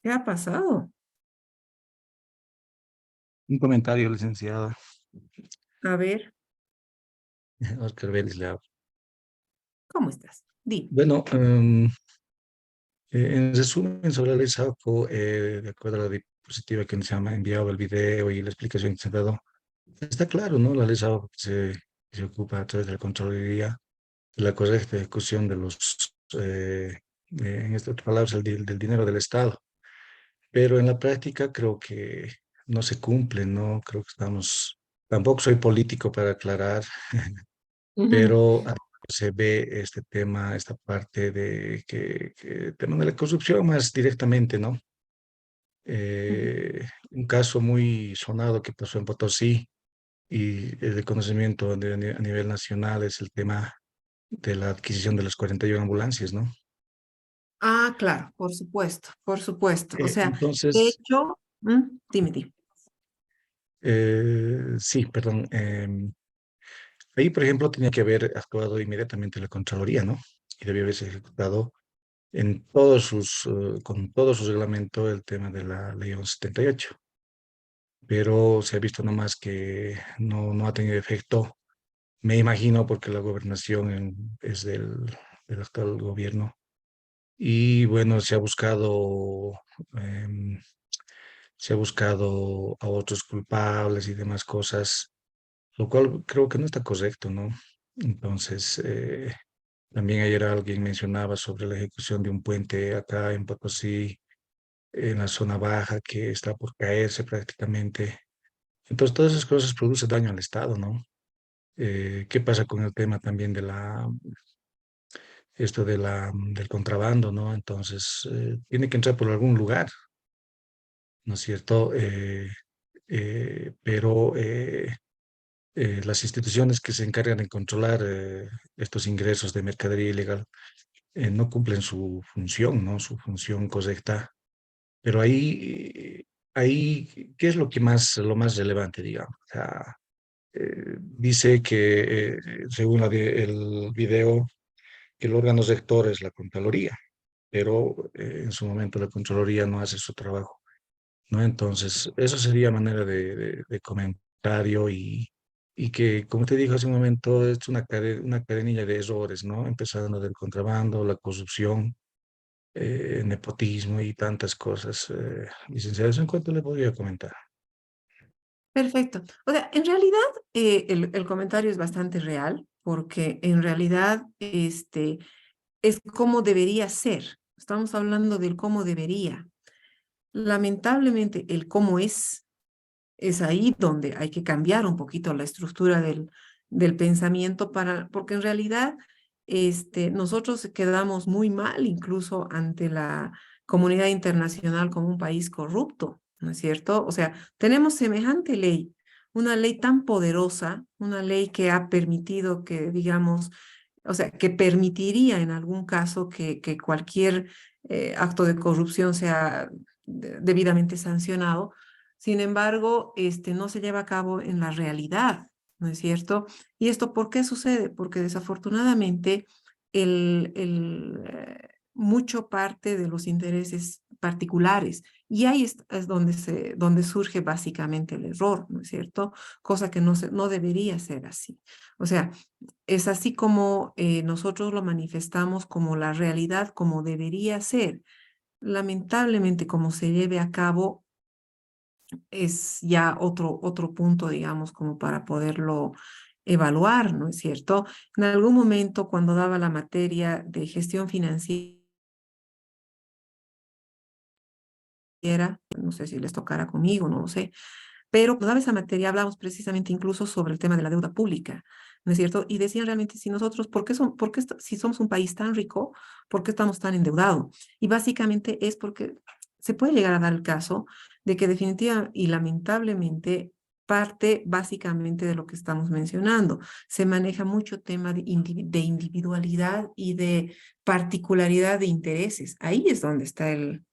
¿Qué ha pasado? Un comentario, licenciada. A ver, Oscar Vélez le habla. ¿cómo estás? Di. Bueno, en resumen sobre la ley SAPCO, de acuerdo a la diapositiva que nos ha enviado el video y la explicación que se ha dado, está claro, ¿no? La ley SAPCO se ocupa a través de la Contraloría de la correcta ejecución de los, en estas palabras, del dinero del Estado. Pero en la práctica creo que no se cumple, ¿no? Creo que tampoco soy político para aclarar, pero se ve este tema, esta parte de que tema de la corrupción más directamente, ¿no? Un caso muy sonado que pasó en Potosí y es de conocimiento a nivel nacional es el tema de la adquisición de las 41 ambulancias, ¿no? Ah, claro, por supuesto, por supuesto. O sea, de Entonces, hecho, dime. sí, perdón. Ahí, por ejemplo, tenía que haber actuado inmediatamente la Contraloría, ¿no? Y debió haberse ejecutado en con todo su reglamento el tema de la Ley 1178. Pero se ha visto nomás que no ha tenido efecto. Me imagino porque la gobernación es del actual gobierno. Y bueno, em, se ha buscado a otros culpables y demás cosas, lo cual creo que no está correcto, ¿no? Entonces, también ayer alguien mencionaba sobre la ejecución de un puente acá en Potosí, en la zona baja, que está por caerse prácticamente. Entonces, todas esas cosas producen daño al Estado, ¿no? ¿Qué pasa con el tema también del contrabando, ¿no? Entonces, tiene que entrar por algún lugar, ¿no es cierto? Pero las instituciones que se encargan de controlar estos ingresos de mercadería ilegal no cumplen su función, ¿no? Su función correcta. Pero ¿qué es lo más relevante, digamos? O sea, dice que, según el video, que el órgano rector es la Contraloría, pero en su momento la Contraloría no hace su trabajo, ¿no? Entonces, eso sería manera de comentario y que, como te dije hace un momento, es una cadenilla de errores, ¿no? Empezando del contrabando, la corrupción, nepotismo y tantas cosas. Licenciado, ¿eso en cuánto le podría comentar? Perfecto. O sea, en realidad el comentario es bastante real porque en realidad es como debería ser. Estamos hablando del cómo debería. Lamentablemente el cómo es ahí donde hay que cambiar un poquito la estructura del pensamiento porque en realidad nosotros quedamos muy mal incluso ante la comunidad internacional como un país corrupto, ¿no es cierto? O sea, tenemos semejante ley, una ley tan poderosa, una ley que ha permitido que, digamos, o sea, que permitiría en algún caso que cualquier acto de corrupción sea debidamente sancionado. Sin embargo, no se lleva a cabo en la realidad, ¿no es cierto? ¿Y esto por qué sucede? Porque desafortunadamente mucho parte de los intereses particulares, y ahí es donde surge básicamente el error, ¿no es cierto? Cosa que no debería ser así. O sea, es así como nosotros lo manifestamos como la realidad, como debería ser. Lamentablemente, como se lleve a cabo, es ya otro punto, digamos, como para poderlo evaluar, ¿no es cierto? En algún momento, cuando daba la materia de gestión financiera, no sé si les tocara conmigo, no lo sé, pero cuando daba esa materia hablamos precisamente incluso sobre el tema de la deuda pública, ¿no es cierto? Y decían realmente si nosotros, si somos un país tan rico, ¿por qué estamos tan endeudados? Y básicamente es porque se puede llegar a dar el caso de que definitivamente y lamentablemente parte básicamente de lo que estamos mencionando. Se maneja mucho tema de individualidad y de particularidad de intereses. Ahí es donde está el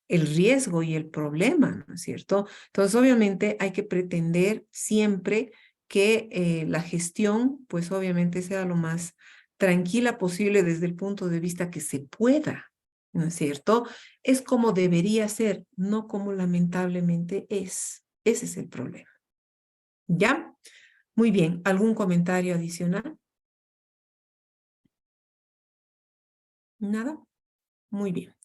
riesgo y el problema, ¿no es cierto? Entonces, obviamente hay que pretender siempre que la gestión, pues obviamente sea lo más tranquila posible desde el punto de vista que se pueda, ¿no es cierto? Es como debería ser, no como lamentablemente es. Ese es el problema. ¿Ya? Muy bien. ¿Algún comentario adicional? ¿Nada? Muy bien.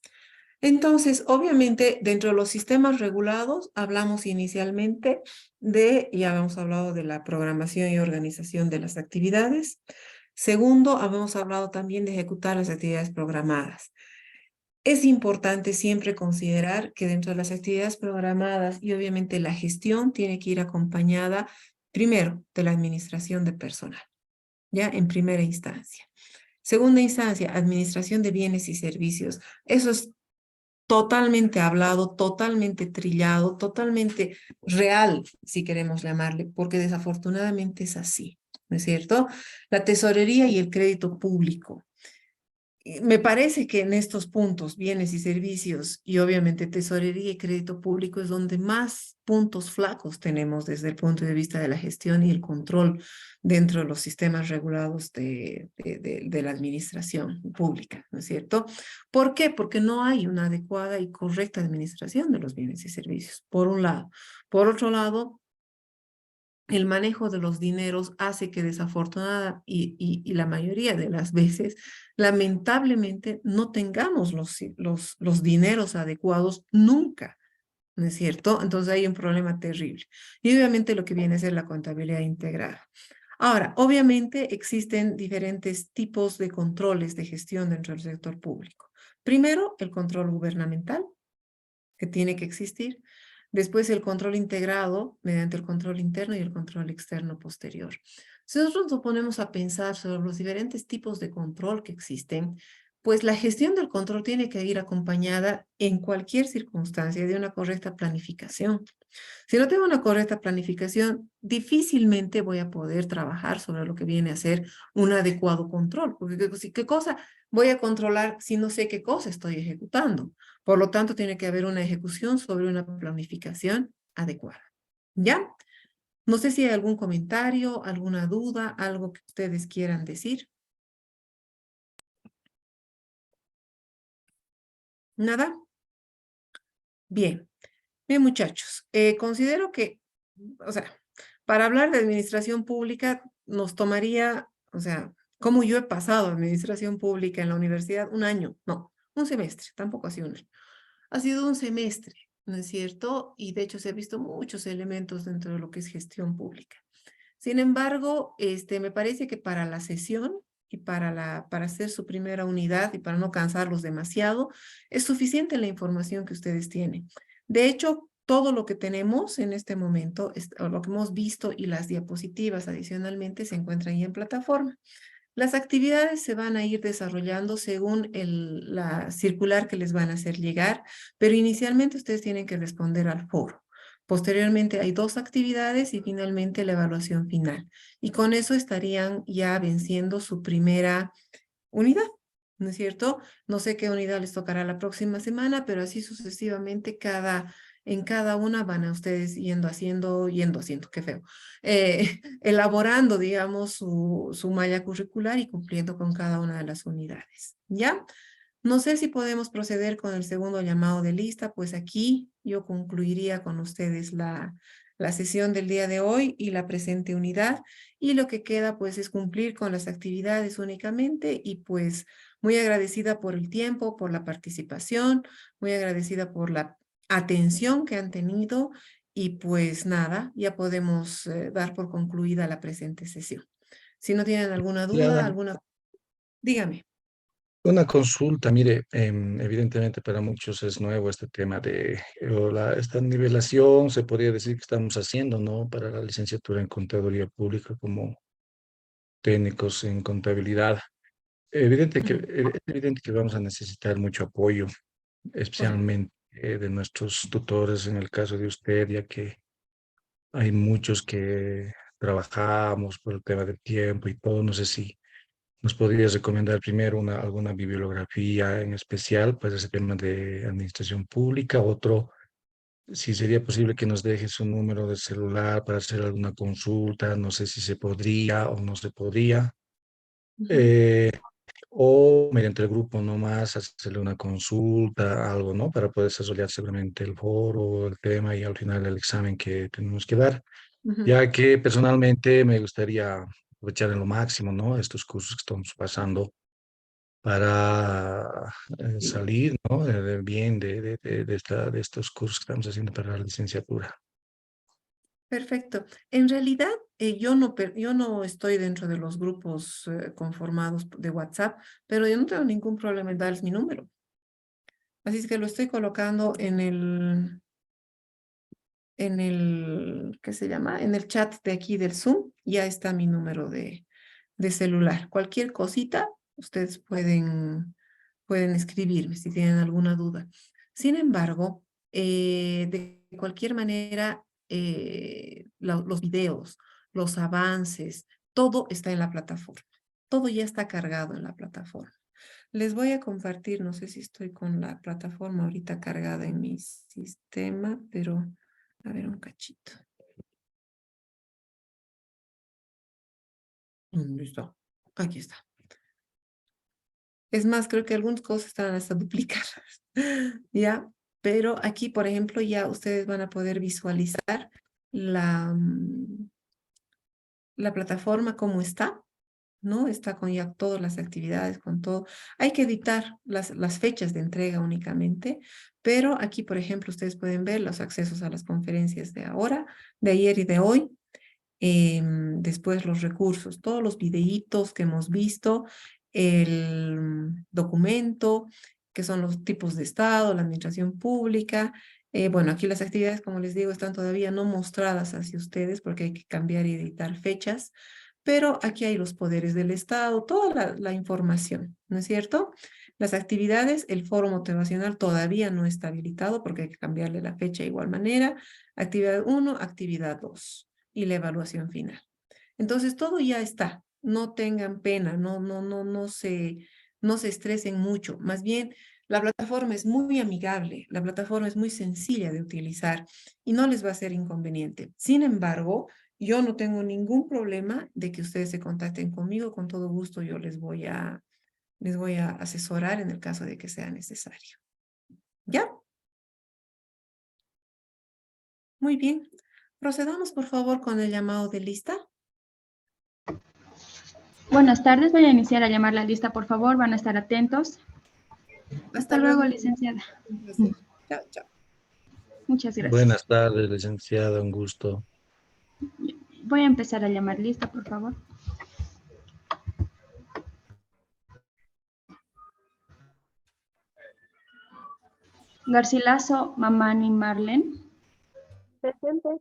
Entonces, obviamente, dentro de los sistemas regulados, hablamos inicialmente ya habíamos hablado de la programación y organización de las actividades. Segundo, habíamos hablado también de ejecutar las actividades programadas. Es importante siempre considerar que dentro de las actividades programadas y obviamente la gestión tiene que ir acompañada primero de la administración de personal, ya en primera instancia. Segunda instancia, administración de bienes y servicios. Eso es totalmente hablado, totalmente trillado, totalmente real, si queremos llamarle, porque desafortunadamente es así, ¿no es cierto? La tesorería y el crédito público. Me parece que en estos puntos, bienes y servicios, y obviamente tesorería y crédito público, es donde más puntos flacos tenemos desde el punto de vista de la gestión y el control dentro de los sistemas regulados de la administración pública, ¿no es cierto? ¿Por qué? Porque no hay una adecuada y correcta administración de los bienes y servicios, por un lado. Por otro lado, el manejo de los dineros hace que desafortunada y la mayoría de las veces, lamentablemente, no tengamos los dineros adecuados nunca, ¿no es cierto? Entonces hay un problema terrible. Y obviamente lo que viene a ser la contabilidad integrada. Ahora, obviamente existen diferentes tipos de controles de gestión dentro del sector público. Primero, el control gubernamental, que tiene que existir. Después el control integrado mediante el control interno y el control externo posterior. Si nosotros nos ponemos a pensar sobre los diferentes tipos de control que existen, pues la gestión del control tiene que ir acompañada en cualquier circunstancia de una correcta planificación. Si no tengo una correcta planificación, difícilmente voy a poder trabajar sobre lo que viene a ser un adecuado control. Porque ¿qué cosa voy a controlar si no sé qué cosa estoy ejecutando? Por lo tanto, tiene que haber una ejecución sobre una planificación adecuada. ¿Ya? No sé si hay algún comentario, alguna duda, algo que ustedes quieran decir. ¿Nada? Bien. Bien, muchachos. Considero que, o sea, para hablar de administración pública nos tomaría, o sea, como yo he pasado administración pública en la universidad, un año, no, un semestre, tampoco ha sido un año. Ha sido un semestre, ¿no es cierto? Y de hecho se han visto muchos elementos dentro de lo que es gestión pública. Sin embargo, me parece que para la sesión y para hacer su primera unidad y para no cansarlos demasiado, es suficiente la información que ustedes tienen. De hecho, todo lo que tenemos en este momento, o lo que hemos visto y las diapositivas adicionalmente se encuentran ahí en plataforma. Las actividades se van a ir desarrollando según la circular que les van a hacer llegar, pero inicialmente ustedes tienen que responder al foro. Posteriormente hay 2 actividades y finalmente la evaluación final. Y con eso estarían ya venciendo su primera unidad, ¿no es cierto? No sé qué unidad les tocará la próxima semana, pero así sucesivamente en cada una van a ustedes yendo haciendo, qué feo, elaborando, digamos, su malla curricular y cumpliendo con cada una de las unidades, ¿ya? No sé si podemos proceder con el segundo llamado de lista, pues aquí yo concluiría con ustedes la sesión del día de hoy y la presente unidad, y lo que queda pues es cumplir con las actividades únicamente, y pues muy agradecida por el tiempo, por la participación, muy agradecida por la atención que han tenido, y pues nada, ya podemos dar por concluida la presente sesión. Si no tienen alguna duda, Diana, dígame. una consulta, mire, evidentemente para muchos es nuevo este tema de esta nivelación, se podría decir que estamos haciendo, ¿no? Para la licenciatura en Contaduría Pública como técnicos en contabilidad. Es evidente que vamos a necesitar mucho apoyo, especialmente de nuestros tutores, en el caso de usted, ya que hay muchos que trabajamos por el tema del tiempo y todo. No sé si nos podrías recomendar primero alguna bibliografía en especial para ese tema de administración pública. Otro, si sería posible que nos dejes un número de celular para hacer alguna consulta. No sé si se podría o no se podría. Eh, o mediante el grupo nomás hacerle una consulta, algo, ¿no? Para poder desarrollar seguramente el foro, el tema y al final el examen que tenemos que dar. Ujú. Ya que personalmente me gustaría aprovechar en lo máximo, ¿no? Estos cursos que estamos pasando para salir, ¿no? Bien de estos cursos que estamos haciendo para la licenciatura. Perfecto. En realidad, yo no estoy dentro de los grupos conformados de WhatsApp, pero yo no tengo ningún problema en darles mi número. Así es que lo estoy colocando ¿qué se llama? En el chat de aquí del Zoom. Ya está mi número de celular. Cualquier cosita, ustedes pueden escribirme si tienen alguna duda. Sin embargo, de cualquier manera, los videos, los avances, todo está en la plataforma. Todo ya está cargado en la plataforma. Les voy a compartir, no sé si estoy con la plataforma ahorita cargada en mi sistema, pero a ver un cachito. ¿Dónde está? Aquí está. Es más, creo que algunas cosas están hasta duplicadas, ¿ya? Pero aquí, por ejemplo, ya ustedes van a poder visualizar la plataforma como está, ¿no? Está con ya todas las actividades, con todo. Hay que editar las fechas de entrega únicamente, pero aquí, por ejemplo, ustedes pueden ver los accesos a las conferencias de ahora, de ayer y de hoy. Después los recursos, todos los videitos que hemos visto, el documento, que son los tipos de Estado, la administración pública. Bueno, aquí las actividades, como les digo, están todavía no mostradas hacia ustedes porque hay que cambiar y editar fechas, pero aquí hay los poderes del Estado, toda la información, ¿no es cierto? Las actividades, el foro motivacional todavía no está habilitado porque hay que cambiarle la fecha de igual manera. Actividad 1, actividad 2 y la evaluación final. Entonces, todo ya está. No tengan pena, no se estresen mucho. Más bien, la plataforma es muy amigable, la plataforma es muy sencilla de utilizar y no les va a ser inconveniente. Sin embargo, yo no tengo ningún problema de que ustedes se contacten conmigo. Con todo gusto yo les voy a asesorar en el caso de que sea necesario. ¿Ya? Muy bien. Procedamos, por favor, con el llamado de lista. Buenas tardes, voy a iniciar a llamar la lista, por favor, van a estar atentos. Hasta Hasta luego, luego. licenciada. Un placer. Chao, chao. Muchas gracias. Buenas tardes, licenciada, un gusto. Voy a empezar a llamar lista, por favor. Garcilaso Mamani Marlen. Presente.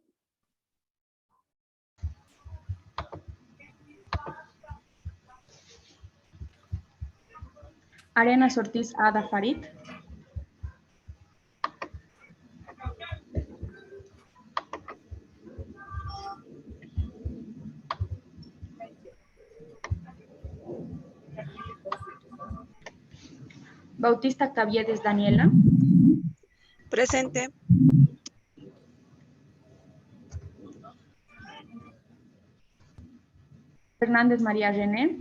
Arenas Ortiz Ada Farid. Bautista Caviedes Daniela. Presente. Hernández María René.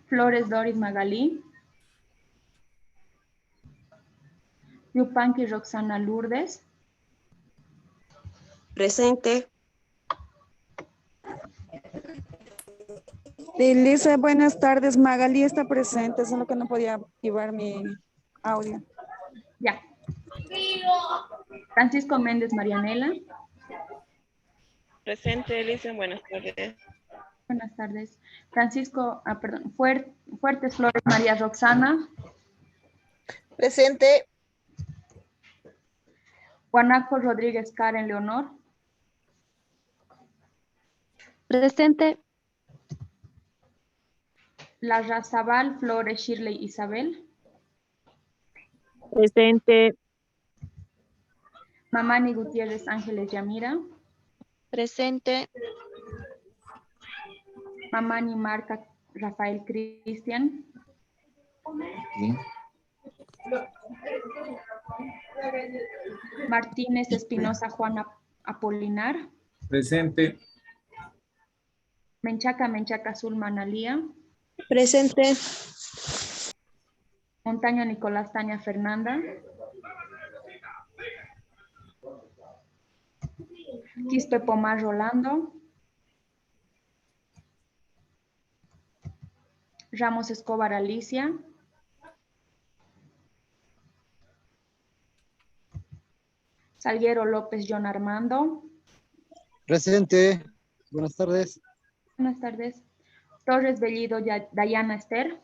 Flores Doris Magalí. Yupanqui Roxana Lourdes. Presente. Lisa, buenas tardes. Magalí está presente, solo que no podía activar mi audio. Ya. Francisco Méndez Marianela. Presente, Elisa. Buenas tardes. Buenas tardes. Fuertes Flores María Roxana. Presente. Guanaco Rodríguez Karen Leonor. Presente. Larrazabal Flores Shirley Isabel. Presente. Mamani Gutiérrez Ángeles Yamira. Presente. Mamani Marca Rafael Cristian. Martínez Espinosa Juana Apolinar. Presente. Menchaca Azul Manalía. Presente. Montaño Nicolás Tania Fernanda. Quispe Pomar Rolando. Ramos Escobar Alicia. Salguero López John Armando. Presente. Buenas tardes. Buenas tardes. Torres Bellido Dayana Esther.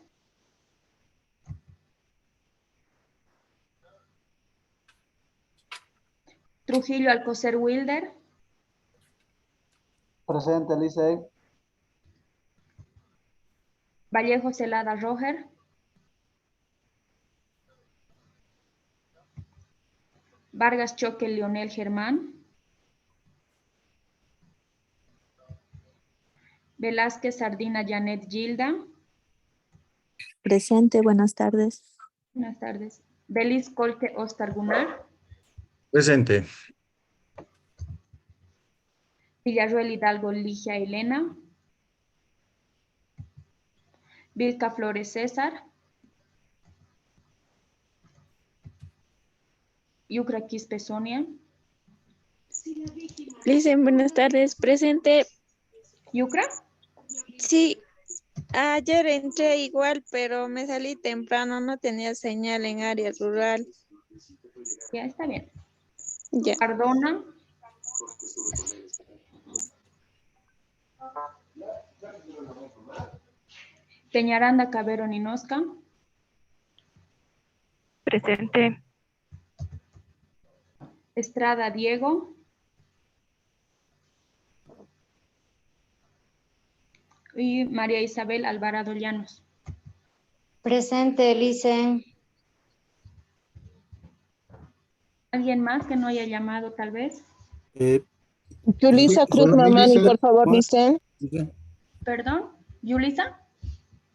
Trujillo Alcocer Wilder. Presente, Elisa. Vallejo Celada Roger. Vargas Choque Leonel Germán. Velázquez Sardina Janet Gilda. Presente. Buenas tardes. Buenas tardes. Belis Colque Oscar Gunar. Presente. Villarruel Hidalgo Ligia Elena. Vilca Flores César. Yucra Quispe Sonia. Lisa, buenas tardes. Presente. ¿Yucra? Sí. Ayer entré igual, pero me salí temprano. No tenía señal en área rural. Ya está bien. Ya. Cardona. Peñaranda Cabero Ninosca. Presente. Estrada Diego. Y María Isabel Alvarado Llanos. Presente, Elisa. ¿Alguien más que no haya llamado tal vez? Yulisa Cruz Mamani, por favor, dice. ¿Perdón? ¿Yulisa?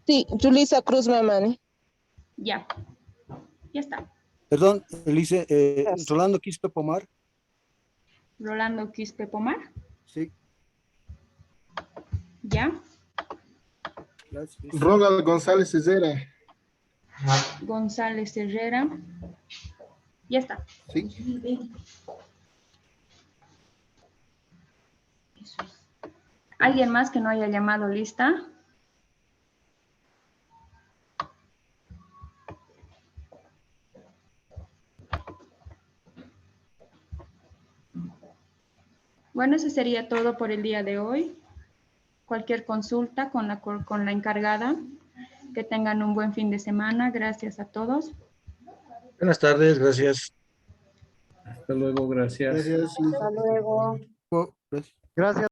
Sí, Yulisa Cruz Mamani. Ya. Ya está. Perdón, Elisa. Rolando Quispe Pomar. Rolando Quispe Pomar. Sí. Ya. Gracias. Ronald González Herrera. González Herrera. Ya está. Sí. ¿Alguien más que no haya llamado lista? Bueno, eso sería todo por el día de hoy. Cualquier consulta con la encargada. Que tengan un buen fin de semana. Gracias a todos. Buenas tardes, gracias. Hasta luego, gracias. Gracias, Lisa. Hasta luego. Gracias.